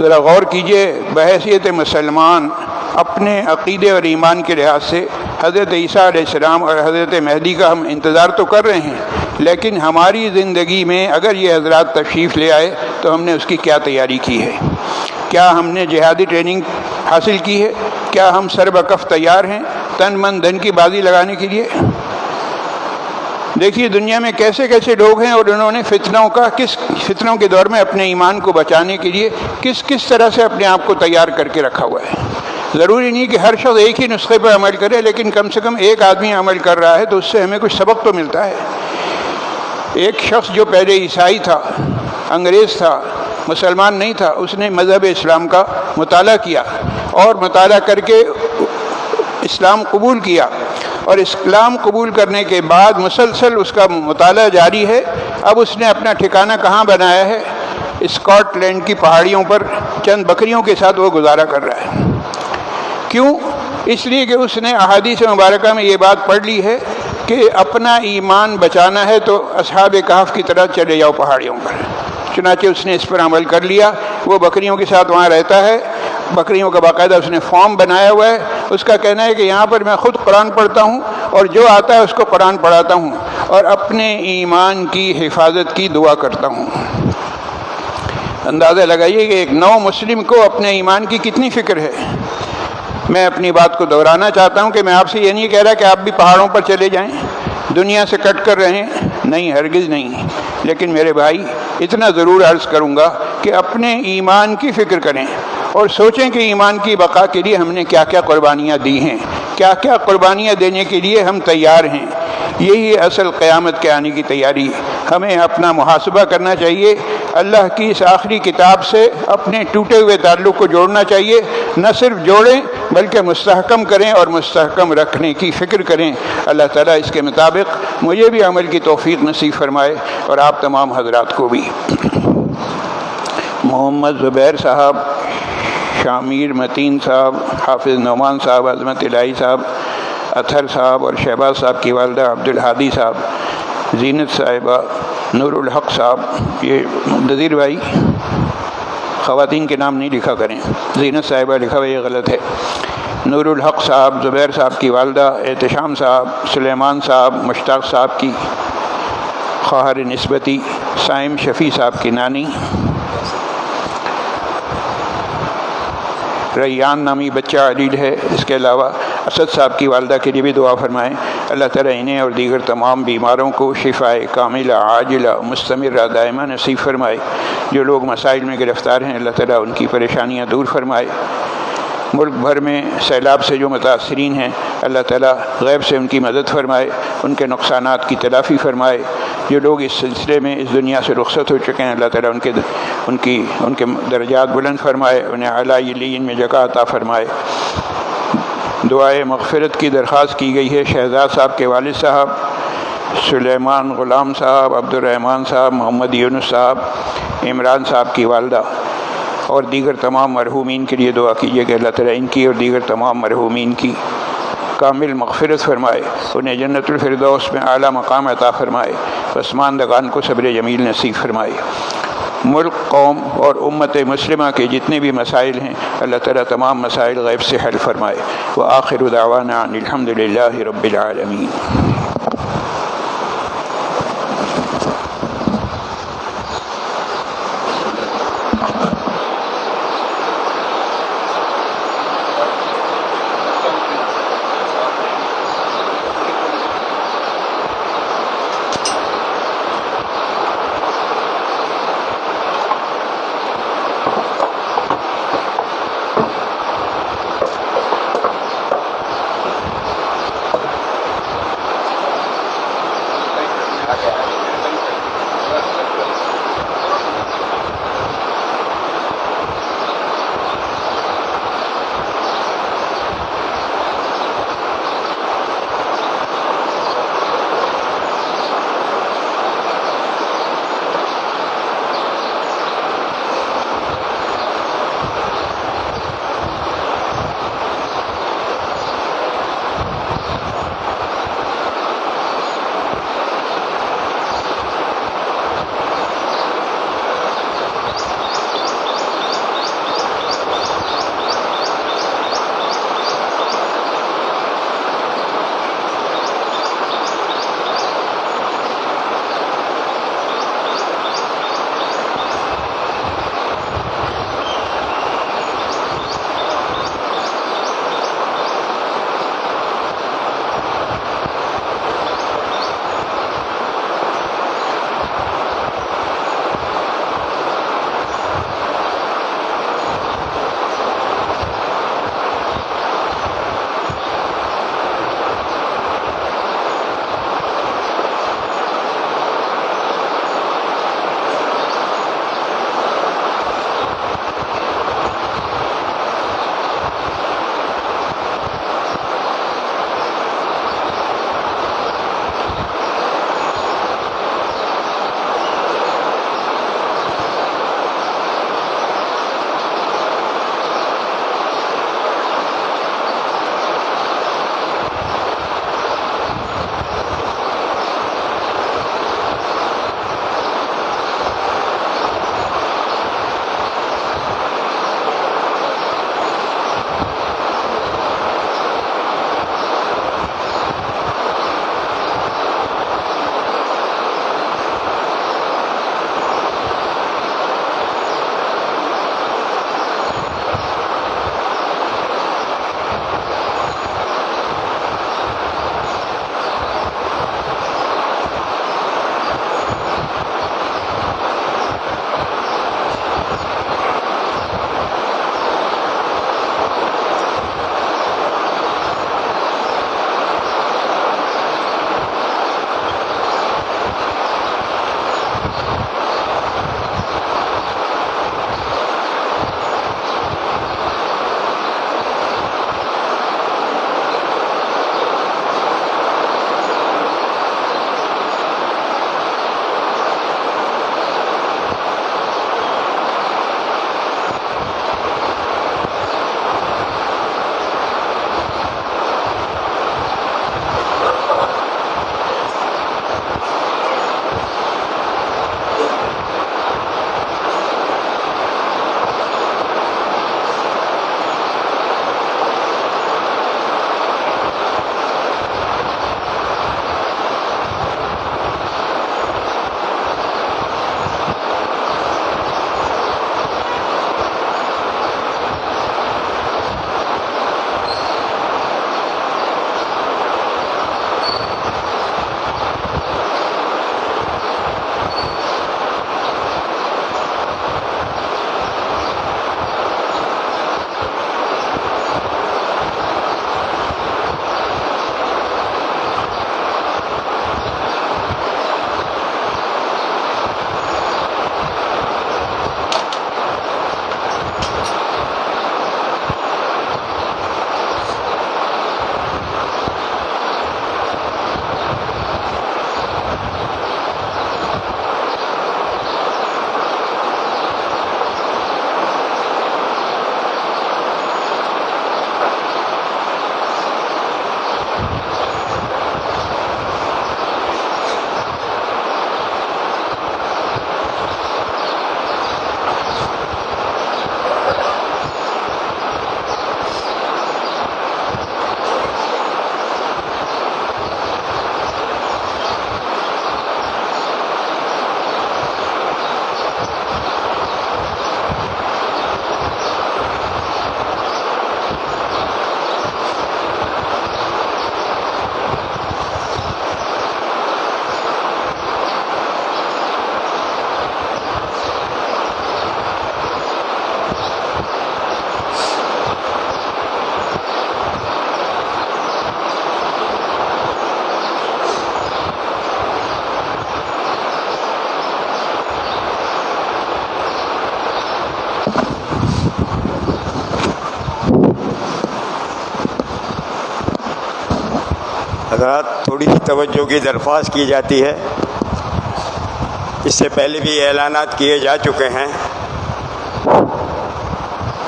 ذرا غور کیجئے، بحیثیت مسلمان اپنے عقیدے اور ایمان کے لحاظ سے حضرت عیسیٰ علیہ السلام اور حضرت مہدی کا ہم انتظار تو کر رہے ہیں، لیکن ہماری زندگی میں اگر یہ حضرات تشریف لے آئے تو ہم نے اس کی کیا تیاری کی ہے؟ کیا ہم نے جہادی ٹریننگ حاصل کی ہے؟ کیا ہم سر بکف تیار ہیں تن من دھن کی بازی لگانے کے لیے؟ دیکھیے دنیا میں کیسے کیسے لوگ ہیں اور انہوں نے فتنوں کے دور میں اپنے ایمان کو بچانے کے لیے کس طرح سے اپنے آپ کو تیار کر کے رکھا ہوا ہے۔ ضروری نہیں کہ ہر شخص ایک ہی نسخے پر عمل کرے، لیکن کم سے کم ایک آدمی عمل کر رہا ہے تو اس سے ہمیں کچھ سبق تو ملتا ہے۔ ایک شخص جو پہلے عیسائی تھا، انگریز تھا، مسلمان نہیں تھا، اس نے مذہب اسلام کا مطالعہ کیا اور مطالعہ کر کے اسلام قبول کیا، اور اسلام قبول کرنے کے بعد مسلسل اس کا مطالعہ جاری ہے۔ اب اس نے اپنا ٹھکانہ کہاں بنایا ہے؟ اسکاٹ لینڈ کی پہاڑیوں پر چند بکریوں کے ساتھ وہ گزارا کر رہا ہے۔ کیوں؟ اس لیے کہ اس نے احادیث مبارکہ میں یہ بات پڑھ لی ہے کہ اپنا ایمان بچانا ہے تو اصحاب کہف کی طرح چلے جاؤ پہاڑیوں پر۔ چنانچہ اس نے اس پر عمل کر لیا، وہ بکریوں کے ساتھ وہاں رہتا ہے، بکریوں کا باقاعدہ اس نے فارم بنایا ہوا ہے۔ اس کا کہنا ہے کہ یہاں پر میں خود قرآن پڑھتا ہوں اور جو آتا ہے اس کو قرآن پڑھاتا ہوں اور اپنے ایمان کی حفاظت کی دعا کرتا ہوں۔ اندازہ لگائیے کہ ایک نو مسلم کو اپنے ایمان کی کتنی فکر ہے۔ میں اپنی بات کو دہرانا چاہتا ہوں کہ میں آپ سے یہ نہیں کہہ رہا کہ آپ بھی پہاڑوں پر چلے جائیں، دنیا سے کٹ کر رہیں، نہیں، ہرگز نہیں، لیکن میرے بھائی اتنا ضرور عرض کروں گا کہ اپنے ایمان کی فکر کریں اور سوچیں کہ ایمان کی بقا کے لیے ہم نے کیا کیا قربانیاں دی ہیں، کیا کیا قربانیاں دینے کے لیے ہم تیار ہیں۔ یہی اصل قیامت کے آنے کی تیاری۔ ہمیں اپنا محاسبہ کرنا چاہیے، اللہ کی اس آخری کتاب سے اپنے ٹوٹے ہوئے تعلق کو جوڑنا چاہیے، نہ صرف جوڑیں بلکہ مستحکم کریں اور مستحکم رکھنے کی فکر کریں۔ اللہ تعالیٰ اس کے مطابق مجھے بھی عمل کی توفیق نصیب فرمائے اور آپ تمام حضرات کو بھی۔ محمد زبیر صاحب، شامیر متین صاحب، حافظ نعمان صاحب، عظمت الہی صاحب، اطہر صاحب اور شہباز صاحب کی والدہ عبدالہادی صاحب، زینت صاحبہ، نور الحق صاحب، یہ نذیر بھائی خواتین کے نام نہیں لکھا کریں، زینت صاحبہ لکھا ہوا یہ غلط ہے، نور الحق صاحب، زبیر صاحب کی والدہ احتشام صاحب، سلیمان صاحب، مشتاق صاحب کی خواہر نسبتی، سائم شفیع صاحب کی نانی، ریان نامی بچہ علیل ہے، اس کے علاوہ اسد صاحب کی والدہ کے لیے بھی دعا فرمائیں۔ اللہ تعالیٰ انہیں اور دیگر تمام بیماروں کو شفائے کاملہ عاجلہ مستمرہ دائمہ نصیب فرمائے۔ جو لوگ مسائل میں گرفتار ہیں اللہ تعالیٰ ان کی پریشانیاں دور فرمائے۔ ملک بھر میں سیلاب سے جو متاثرین ہیں اللہ تعالیٰ غیب سے ان کی مدد فرمائے، ان کے نقصانات کی تلافی فرمائے۔ جو لوگ اس سلسلے میں اس دنیا سے رخصت ہو چکے ہیں اللہ تعالیٰ ان کے درجات بلند فرمائے، انہیں اعلیٰ علیین میں جگہ عطا فرمائے۔ دعائے مغفرت کی درخواست کی گئی ہے شہزاد صاحب کے والد صاحب، سلیمان غلام صاحب، عبد الرحمن صاحب، محمد یونس صاحب، عمران صاحب کی والدہ اور دیگر تمام مرحومین کے لیے دعا کیجیے کہ اللہ تعالیٰ ان کی اور دیگر تمام مرحومین کی کامل مغفرت فرمائے، انہیں جنت الفردوس میں اعلیٰ مقام عطا فرمائے، پسماندگان کو صبر جمیل نصیب فرمائے۔ ملک، قوم اور امت مسلمہ کے جتنے بھی مسائل ہیں اللہ تعالیٰ تمام مسائل غیب سے حل فرمائے۔ وآخر دعوانا ان الحمد للہ رب العالمین۔ حضرات تھوڑی سی توجہ کی درخواست کی جاتی ہے. اس سے پہلے بھی اعلانات کیے جا چکے ہیں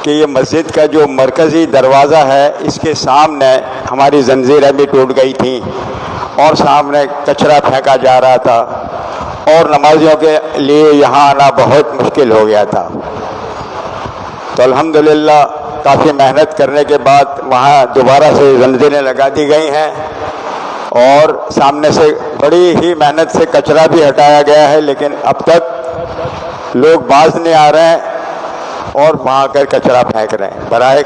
کہ یہ مسجد کا جو مرکزی دروازہ ہے اس کے سامنے ہماری زنجیریں بھی ٹوٹ گئی تھیں اور سامنے کچرا پھینکا جا رہا تھا اور نمازیوں کے لیے یہاں آنا بہت مشکل ہو گیا تھا. تو الحمدللہ کافی محنت کرنے کے بعد وہاں دوبارہ سے زنجیریں لگا دی گئی ہیں اور سامنے سے بڑی ہی محنت سے کچرا بھی ہٹایا گیا ہے، لیکن اب تک لوگ باز نہیں آ رہے ہیں اور وہاں آ کر کچرا پھینک رہے ہیں. براہ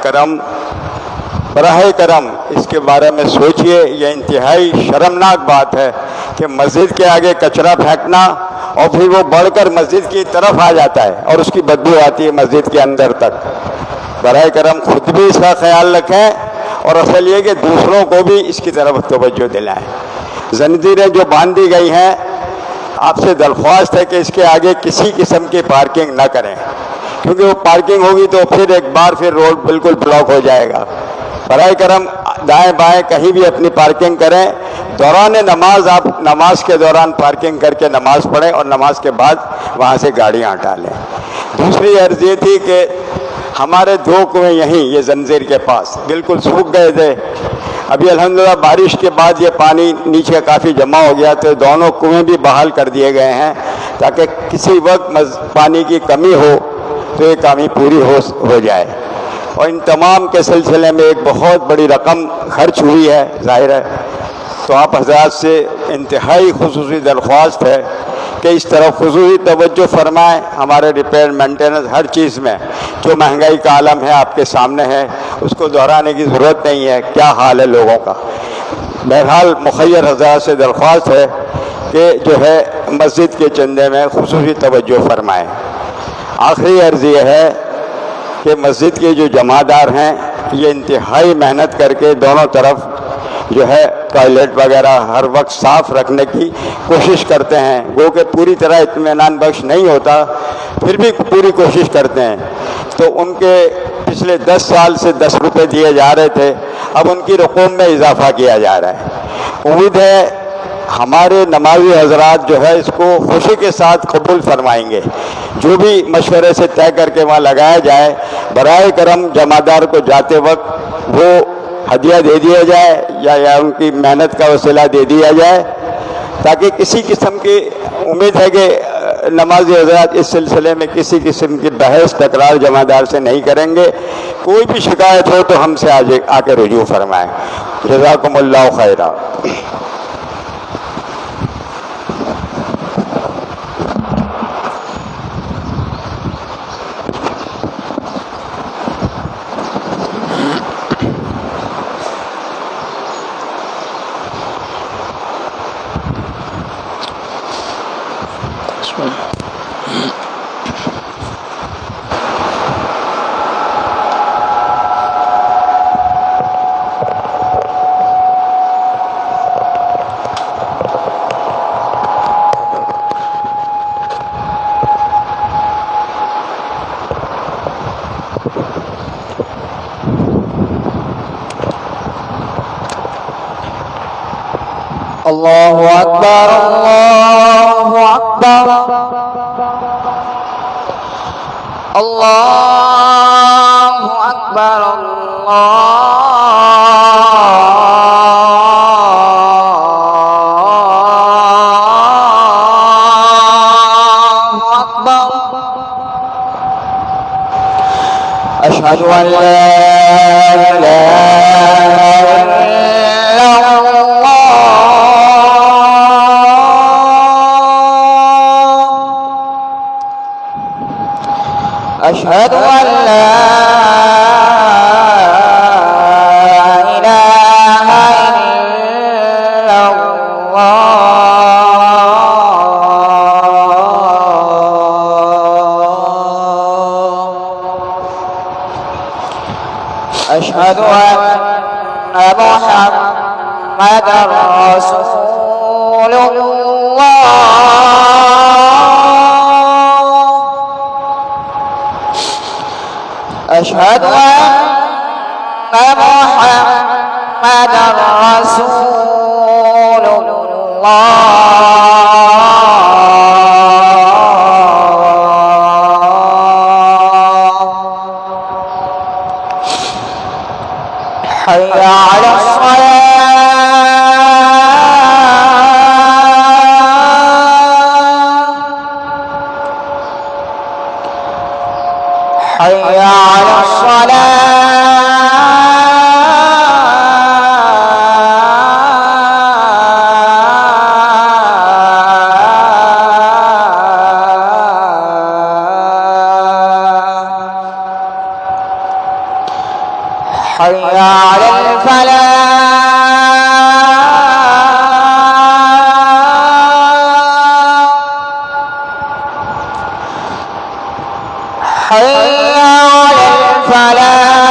کرم اس کے بارے میں سوچئے. یہ انتہائی شرمناک بات ہے کہ مسجد کے آگے کچرا پھینکنا اور پھر وہ بڑھ کر مسجد کی طرف آ جاتا ہے اور اس کی بدبو آتی ہے مسجد کے اندر تک. براہ کرم خود بھی اس کا خیال رکھیں اور اصل یہ کہ دوسروں کو بھی اس کی طرف توجہ دلائیں. زنجیریں جو باندھی گئی ہیں، آپ سے درخواست ہے کہ اس کے آگے کسی قسم کی پارکنگ نہ کریں، کیونکہ وہ پارکنگ ہوگی تو پھر ایک بار پھر روڈ بالکل بلاک ہو جائے گا. براہ کرم دائیں بائیں کہیں بھی اپنی پارکنگ کریں. دوران نماز آپ نماز کے دوران پارکنگ کر کے نماز پڑھیں اور نماز کے بعد وہاں سے گاڑیاں ہٹا لیں. دوسری عرض یہ تھی کہ ہمارے 2 کنویں یہیں یہ زنجیر کے پاس بالکل سوکھ گئے تھے. ابھی الحمدللہ بارش کے بعد یہ پانی نیچے کافی جمع ہو گیا تو دونوں کنویں بھی بحال کر دیے گئے ہیں تاکہ کسی وقت پانی کی کمی ہو تو یہ کمی پوری ہو جائے. اور ان تمام کے سلسلے میں ایک بہت بڑی رقم خرچ ہوئی ہے ظاہر ہے. تو آپ حضرات سے انتہائی خصوصی درخواست ہے کہ اس طرف خصوصی توجہ فرمائیں. ہمارے ریپیئر مینٹیننس ہر چیز میں جو مہنگائی کا عالم ہے آپ کے سامنے ہے، اس کو دہرانے کی ضرورت نہیں ہے. کیا حال ہے لوگوں کا. بہرحال مخیر حضرات سے درخواست ہے کہ جو ہے مسجد کے چندے میں خصوصی توجہ فرمائیں. آخری عرض یہ ہے کہ مسجد کے جو جمعدار ہیں یہ انتہائی محنت کر کے دونوں طرف جو ہے ٹوائلٹ وغیرہ ہر وقت صاف رکھنے کی کوشش کرتے ہیں. گو کہ پوری طرح اطمینان بخش نہیں ہوتا، پھر بھی پوری کوشش کرتے ہیں. تو ان کے پچھلے 10 سال سے 10 روپے دیے جا رہے تھے، اب ان کی رقوم میں اضافہ کیا جا رہا ہے. امید ہے ہمارے نمازی حضرات جو ہے اس کو خوشی کے ساتھ قبول فرمائیں گے. جو بھی مشورے سے طے کر کے وہاں لگایا جائے، براہ کرم جمعدار کو جاتے وقت وہ ہدیہ دے دیا جائے یا ان کی محنت کا وسیلہ دے دیا جائے، تاکہ کسی قسم کی امید ہے کہ نمازی حضرات اس سلسلے میں کسی قسم کی بحث تکرار جمعدار سے نہیں کریں گے. کوئی بھی شکایت ہو تو ہم سے آ کے رجوع فرمائیں. جزاکم اللہ خیرہ. اللہ اکبر اللہ اکبر اللہ اکبر اللہ اکبر. اشہد ان لا الہ الا اللہ أشهد أن لا إله إلا الله أشهد أن محمدًا رسول الله أشهد أن محمدًا رسول حي على الصلاة حي على حي على الفلاح حي على الفلاح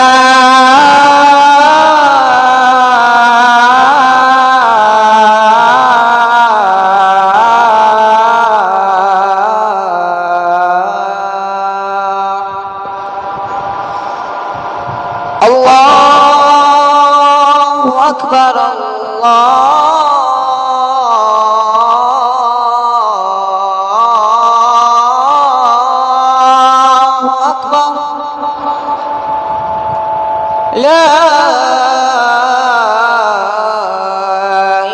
الله أكبر الله أكبر لا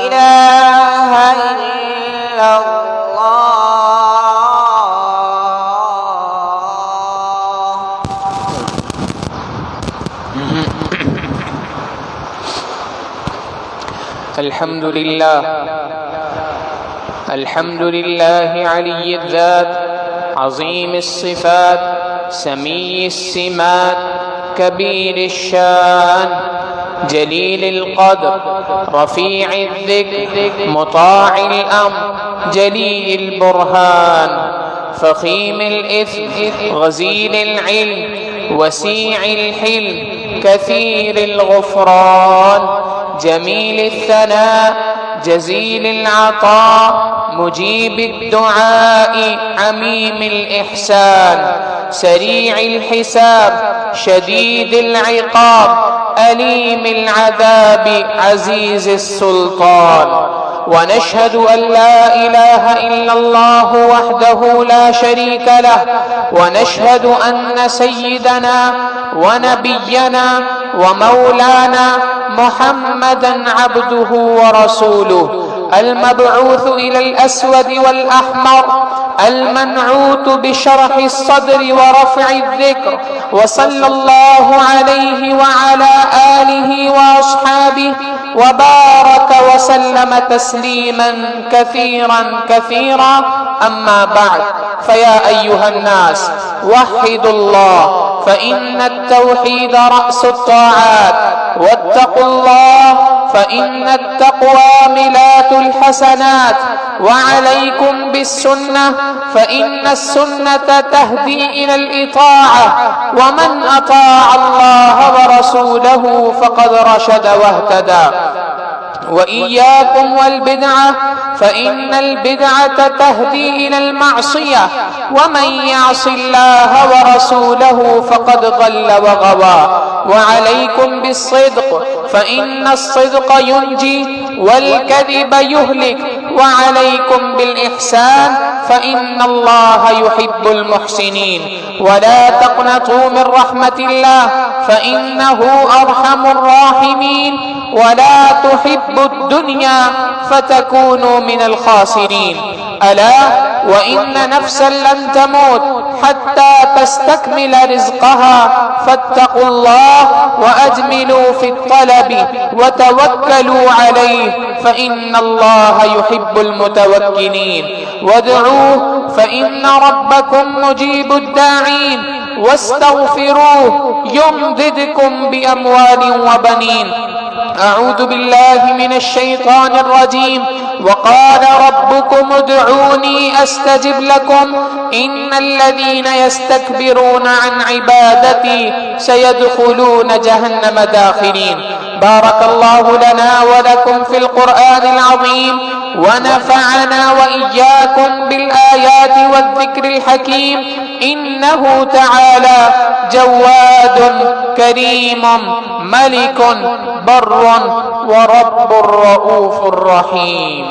إله إلا الله. الحمد لله الحمد لله علي الذات عظيم الصفات سمي السمات كبير الشان جليل القدر رفيع الذكر مطاع الأمر جلي البرهان فخيم الإثم غزير العلم وسيع الحلم كثير الغفران جميل الثناء جزيل العطاء مجيب الدعاء عميم الإحسان سريع الحساب شديد العقاب أليم العذاب عزيز السلطان ونشهد أن لا إله إلا الله وحده لا شريك له ونشهد أن سيدنا ونبينا ومولانا محمدا عبده ورسوله المبعوث إلى الأسود والأحمر المنعوت بشرح الصدر ورفع الذكر وصلى الله عليه وعلى آله وأصحابه وبارك وسلم تسليما كثيرا كثيرا أما بعد فيا أيها الناس وحدوا الله فإن التوحيد رأس الطاعات واتقوا الله فإن التقوى ميلات الحسنات وعليكم بالسنة فإن السنة تهدي إلى الإطاعة ومن أطاع الله ورسوله فقد رشد واهتدى وإياكم والبدعة فإن البدعة تهدي إلى المعصية ومن يعص الله ورسوله فقد ضل وغوى وعليكم بالصدق فإن الصدق ينجي والكذب يهلك وعليكم بالإحسان فإن الله يحب المحسنين ولا تقنطوا من رحمة الله فإنه أرحم الراحمين ولا تحبوا الدنيا فتكونوا من الخاسرين ألا وإن نفسا لن تموت حتى تستكمل رزقها فاتقوا الله وأجملوا في الطلب وتوكلوا عليه فإن الله يحب المتوكلين وادعوه فإن ربكم مجيب الداعين واستغفروه يمددكم بأموال وبنين أعوذ بالله من الشيطان الرجيم وقال ربكم ادعوني أستجب لكم إن الذين يستكبرون عن عبادتي سيدخلون جهنم داخلين بارك الله لنا ولكم في القرآن العظيم ونفعنا وإياكم بالآيات والذكر الحكيم إنه تعالى جواد كريم ملك بر ورب رؤوف رحيم.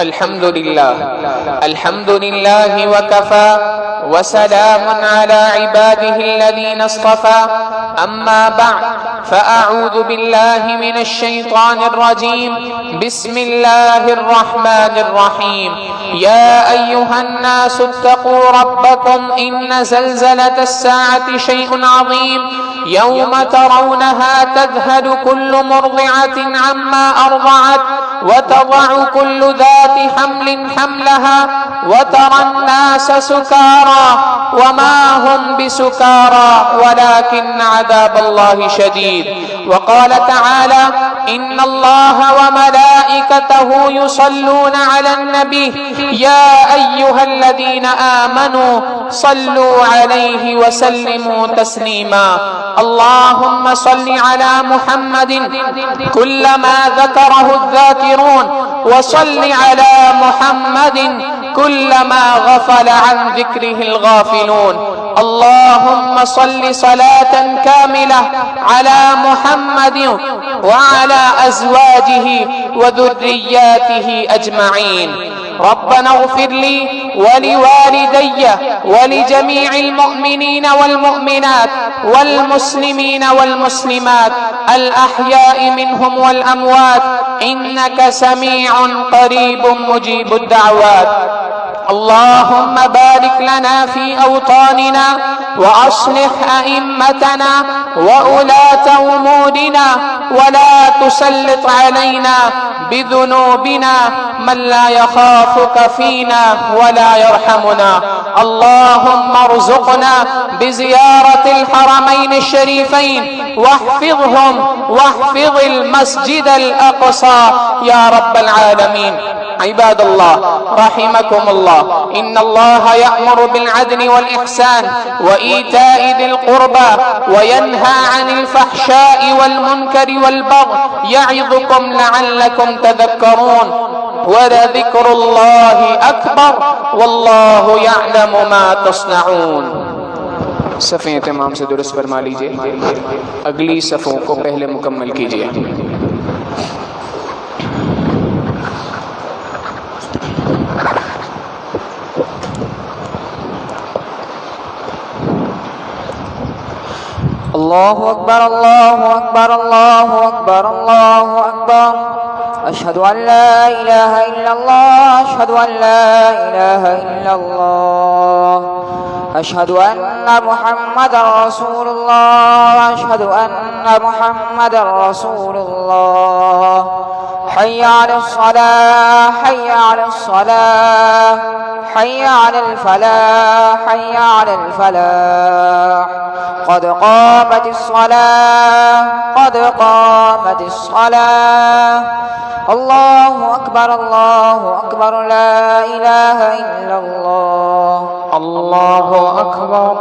الحمد لله وكفى وسلام على عباده الذين اصطفى. أما بعد، فأعوذ بالله من الشيطان الرجيم. بسم الله الرحمن الرحيم. يا أيها الناس اتقوا ربكم إن زلزلة الساعة شيء عظيم، يوم ترونها تذهل كل مرضعة عما أرضعت وتضع كل ذات حمل حملها وترى الناس سكارى وما هم بسكارى ولكن عذاب الله شديد. وقال تعالى: إن الله وملائكته يصلون على النبي يا أيها الذين آمنوا صلوا عليه وسلموا تسليما. اللهم صل على محمد كلما ذكره الذاكرون، وصل على محمد كلما غفل عن ذكره الغافلون. اللهم صل صلاة كاملة على محمد وعلى أزواجه وذرياته أجمعين. ربنا اغفر لي ولوالدي ولجميع المؤمنين والمؤمنات والمسلمين والمسلمات الأحياء منهم والأموات، إنك سميع قريب مجيب الدعوات. اللهم بارك لنا في أوطاننا وأصلح أئمتنا وولاة أمورنا، ولا تسلط علينا بذنوبنا من لا يخافك فينا ولا يرحمنا. اللهم ارزقنا بزيارة الحرمين الشريفين واحفظهم واحفظ المسجد الأقصى يا رب العالمين. عباد الله رحمكم الله، إن الله يأمر بالعدل والإحسان وإيتاء ذي القربى وينهى عن الفحشاء والمنكر والبغي يعظكم لعلكم تذكرون. ولذكر الله أكبر والله يعلم ما تصنعون. صفیں تمام سے درست فرما لیجئے، اگلی صفوں کو پہلے مکمل کیجئے۔ الله أكبر الله أكبر الله أكبر الله أكبر. أشهد أن لا إله إلا الله أشهد أن لا إله إلا الله أشهد أن محمدا رسول الله أشهد أن محمدا رسول الله. حي على الصلاة حي على الصلاة حي على الفلاح حي على الفلاح. قد قامت الصلاة قد قامت الصلاة. الله أكبر الله أكبر لا إله إلا الله. الله أكبر.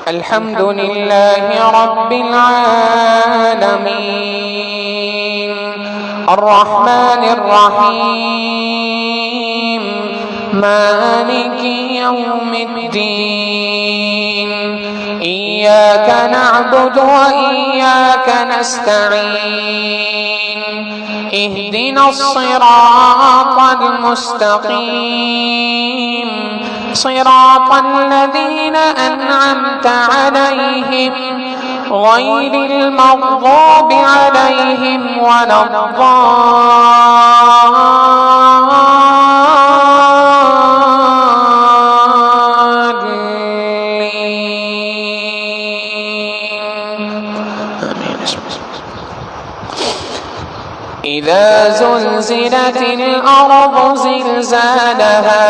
الحمد لله رب العالمين الرحمن الرحيم مالك يوم الدين. إياك نعبد وإياك نستعين. اهدنا الصراط المستقيم صراط الذين أنعمت عليهم غير المغضوب عليهم ولا إذا زلزلت الأرض زلزالها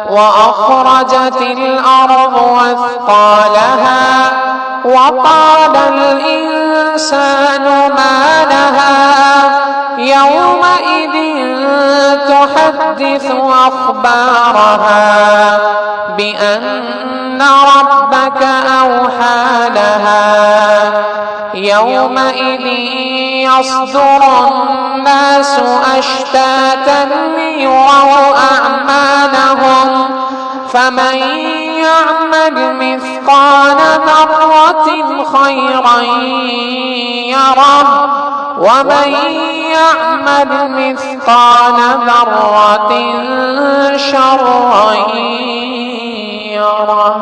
وأخرجت الأرض أثقالها وقال الإنسان ما لها يومئذ تحدث أخبارها بأن ربك أوحى لها. يومئذ يصدر الناس أشتاتا ليروا أعمالهم فمن يعمل مثقال ذرة خيرا يره ومن يعمل مثقال ذرة شرا يره.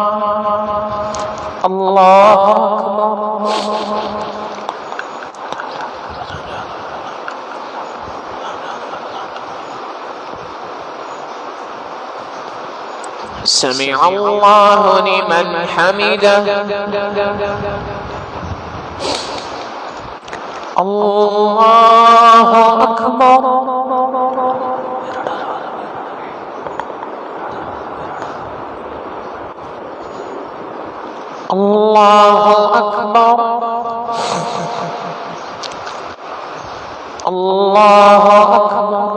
الله أكبر. سمع الله لمن حمده. الله أكبر. الله أكبر. الله أكبر.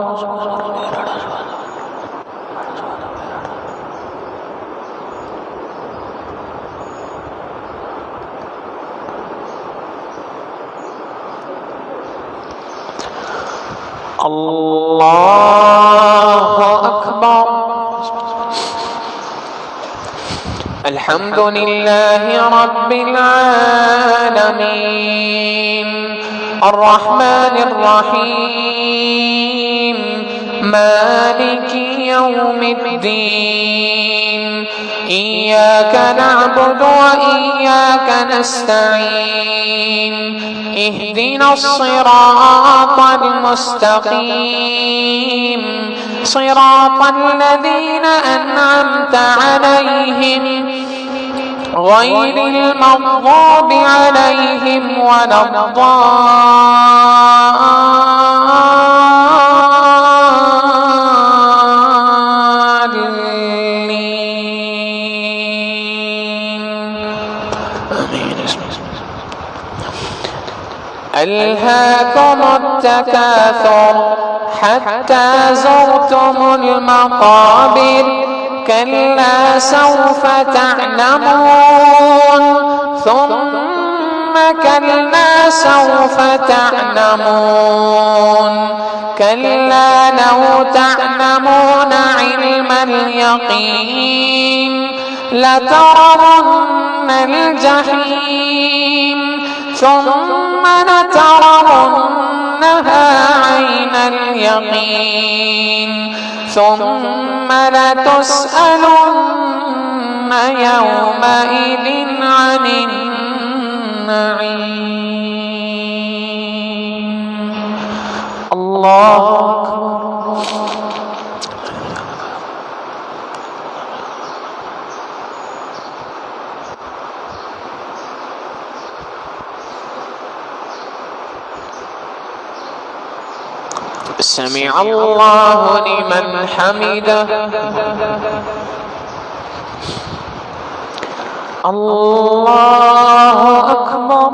الله أكبر. الحمد لله رب العالمين الرحمن الرحيم مالك يوم الدين إياك نعبد وإياك نستعين اهدنا الصراط المستقيم صراط الذين أنعمت عليهم غير المغضوب عليهم ولا الضالين. آمين. ألهاكم التكاثر حتى زرتم المقابر كلا سوف تعلمون ثم كلا سوف تعلمون كلا لو تعلمون علم اليقين لترون الجحيم ثم لترونها عين اليقين ثم لتسألن يومئذ عن النعيم. الله أكبر. سمع الله لمن حمده. الله أكبر.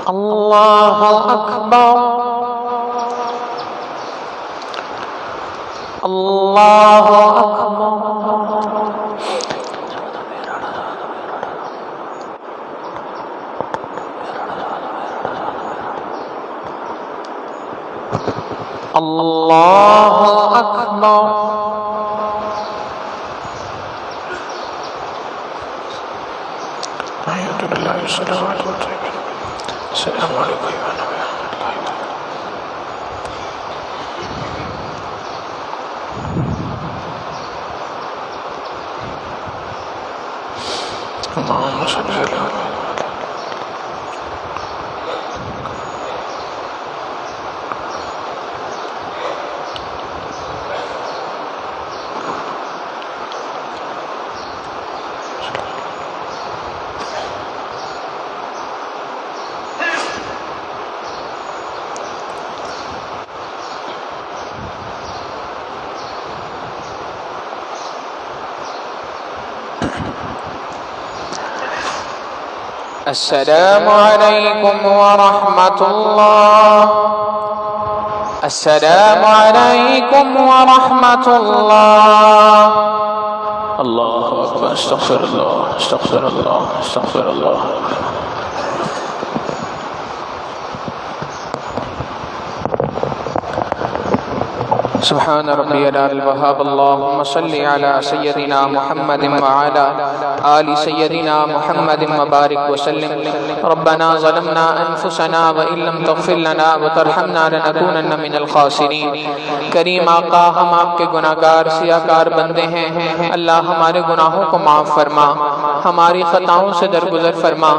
الله أكبر. الله أكبر. الله أكبر. الحمد لله والصلاة والسلام. السلام عليكم يا نبي الله. اللهم صل على السلام عليكم ورحمة الله. السلام عليكم ورحمة الله. الله أكبر. استغفر الله استغفر الله استغفر الله. سبحان ربي الوهاب اللهم صل على سيدنا محمد وعلى آل سيدنا محمد وبارك وسلم ربنا ظلمنا أنفسنا وإن لم تغفر لنا وترحمنا لنكونن من الخاسرين کریم آقا ہم آپ کے گناہگار سیاہکار بندے ہیں اللہ ہمارے گناہوں کو معاف فرما ہماری خطاؤں سے درگزر فرما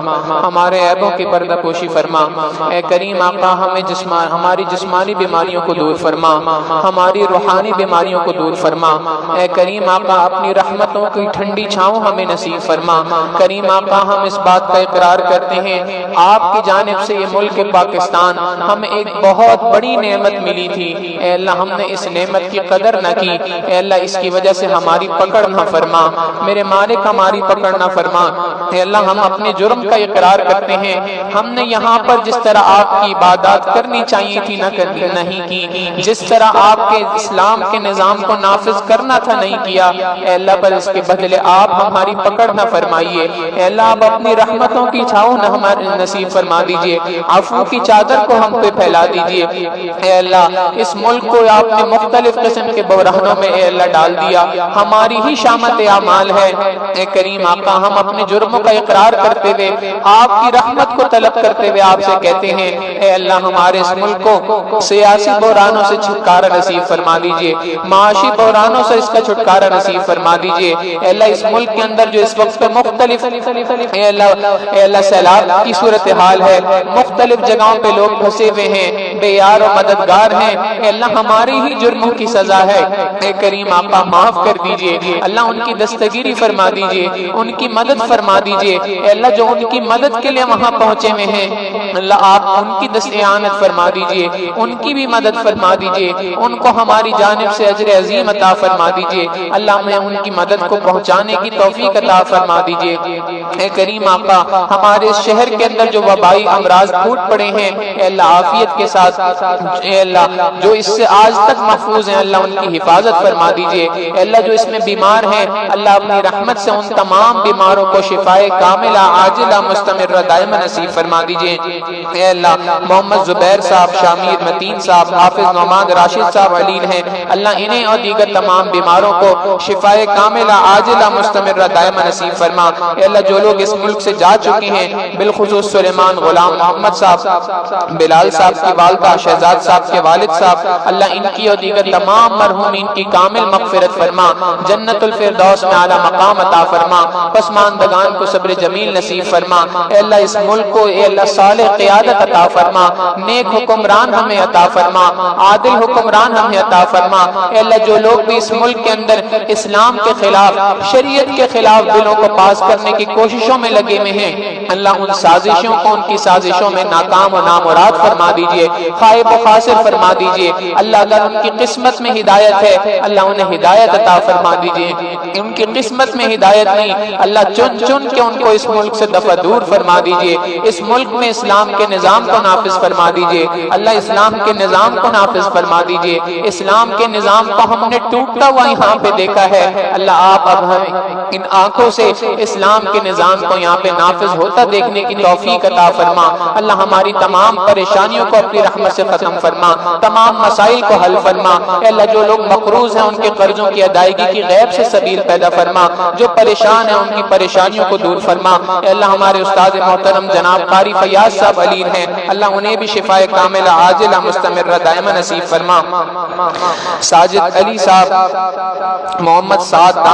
ہمارے عیبوں کی پردہ پوشی فرما اے کریم آقا ہمیں ہماری جسمانی بیماریوں کو دور فرما ہماری روحانی بیماریوں کو دور فرما اے کریم آقا اپنی رحمتوں کی ٹھنڈی چھاؤں ہمیں نصیب فرما کریم آقا ہم اس بات کا اقرار کرتے ہیں آپ کی جانب سے یہ ملک پاکستان ہمیں ایک بہت بڑی نعمت ملی تھی اے اللہ ہم نے اس نعمت کی قدر نہ کی اے اللہ اس کی وجہ سے ہماری پکڑ نہ فرما میرے مالک ہماری پکڑ نہ فرما اے اللہ ہم اپنے جرم کا اقرار کرتے ہیں ہم نے یہاں پر جس طرح آپ کی عبادات کرنی چاہیے تھی نہیں کی جس طرح آپ کے اسلام کے نظام کو نافذ کرنا تھا نہیں کیا اے اللہ پر اس کے بدلے آپ ہماری پکڑ نہ فرمائیے اے اللہ آپ اپنی رحمتوں کی چھاؤں نہ ہمارے نصیب فرما دیجئے عفو کی چادر کو ہم پہ پھیلا دیجئے اے اللہ اس ملک کو آپ نے مختلف قسم کے بحرانوں میں اے اللہ ڈال دیا ہماری ہی شامت اعمال ہے اے کریم آقا ہم اپنے جرموں کا اقرار کرتے ہوئے آپ کی رحمت کو طلب کرتے ہوئے آپ سے کہتے ہیں اے اللہ ہمارے اس ملک کو سیاسی بحرانوں سے چھٹکارا نصیب فرما دیجئے معاشی بحرانوں سے اس کا چھٹکارا نصیب فرما دیجئے اے اللہ اس ملک کے اندر جو اس وقت پہ مختلف اے اللہ سیلاب کی صورتحال ہے مختلف جگہوں پہ لوگ پھنسے ہوئے ہیں بے یار و مددگار ہیں اے اللہ ہماری ہی جرموں کی سزا ہے اے کریم آقا معاف کر دیجئے اللہ ان کی دستگیری فرما دیجئے ان کی مدد فرما دیجئے اے اللہ جو ان کی مدد کے لیے وہاں پہنچے ہوئے ہیں اللہ آپ ان کی اعانت فرما دیجئے ان کی بھی مدد فرما دیجئے ان کو ہماری جانب سے اجر عظیم عطا فرما دیجئے اللہ ہمیں ان کی مدد کو پہنچانے کی توفیق عطا فرما دیجئے اے کریم آقا ہمارے اس شہر کے اندر جو وبائی امراض پھوٹ پڑے ہیں اے اللہ عافیت کے ساتھ اے اللہ جو اس سے آج تک محفوظ ہیں اللہ ان کی حفاظت فرما دیجئے اے اللہ جو اس میں بیمار ہیں اللہ اپنی رحمت سے ان تمام بیماروں کو شفائے کاملہ عاجلہ مستمرہ دائمہ نصیب فرما دیجئے اے اللہ محمد زبیر صاحب شامیر متین صاحب حافظ نعمان راشد صاحب علین ہیں اللہ انہیں اور دیگر تمام بیماروں کو شفائے کاملہ عاجلہ مستمرہ دائمہ نصیب فرما اے اللہ جو لوگ اس ملک سے جا چکے ہیں بالخصوص سلیمان غلام محمد صاحب بلال صاحب کی والدہ شہزاد صاحب کے والد صاحب اللہ ان کی اور دیگر تمام مرحومین کی کامل مغفرت فرما جنت الفردوس میں اعلیٰ مقام عطا فرما پسماندگان کو صبر جمیل نصیب فرما اے اللہ اس ملک کو اے اللہ صالح قیادت عطا فرما نیک حکمران ہمیں عطا فرما عادل حکمران ہمیں عطا فرما اے اللہ جو لوگ بھی اس ملک کے اندر اسلام کے خلاف شریعت کے خلاف بلوں کو پاس کرنے کی کوششوں میں لگے ہوئے ہیں اللہ ان سازشوں کو ان کی سازشوں میں ناکام و نامراد فرما دیجئے خائب و خاسر فرما دیجئے اللہ اگر ان کی قسمت میں ہدایت ہے اللہ انہیں ہدایت عطا فرما دیجئے ان کی قسمت میں ہدایت نہیں اللہ چن چن کے ان کو اس ملک سے دفع دور فرما دیجئے اس ملک میں اسلام کے نظام کو نافذ فرما دیجئے اللہ اسلام کے نظام کو نافذ فرما دیجئے اسلام کے نظام کو ہم نے ٹوٹتا ہوا یہاں پہ دیکھا ہے اللہ آپ اب ہمیں ان آنکھوں سے اسلام کے نظام کو یہاں پہ نافذ ہوتا دیکھنے کی توفیق عطا فرما اللہ ہماری تمام پریشانیوں کو اپنی رحمت سے ختم فرما تمام مسائل کو حل فرما اے اللہ جو لوگ مقروض ہیں ان کے قرضوں کی ادائیگی کی غیب سے سبیل پیدا فرما جو پریشان ہیں ان کی پریشانیوں کو دور فرما اے اللہ ہمارے استاد محترم جناب قاری فیاض صاحب علین ہیں اللہ انہیں بھی شفائے کاملہ عاجلہ مستمرہ دائمہ نصیب فرما ساجد علی صاحب محمد سعد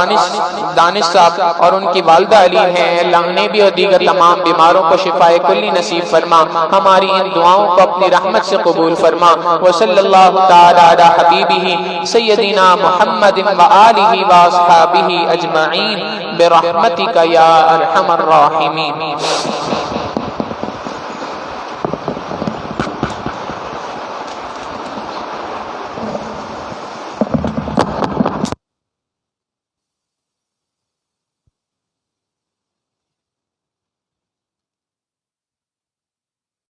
دانش صاحب اور ان کی والدہ علی ہیں اللہ انہیں بھی اور دیگر تمام بیماروں کو شفائے کلی نصیب فرما ہماری ان دعاؤں کو اپنی رحمت سے قبول فرما وصلی اللہ تعالی علی حبیبہ سیدنا محمد وآلہ واصحابہ اجمعین برحمتک یا ارحم الراحمین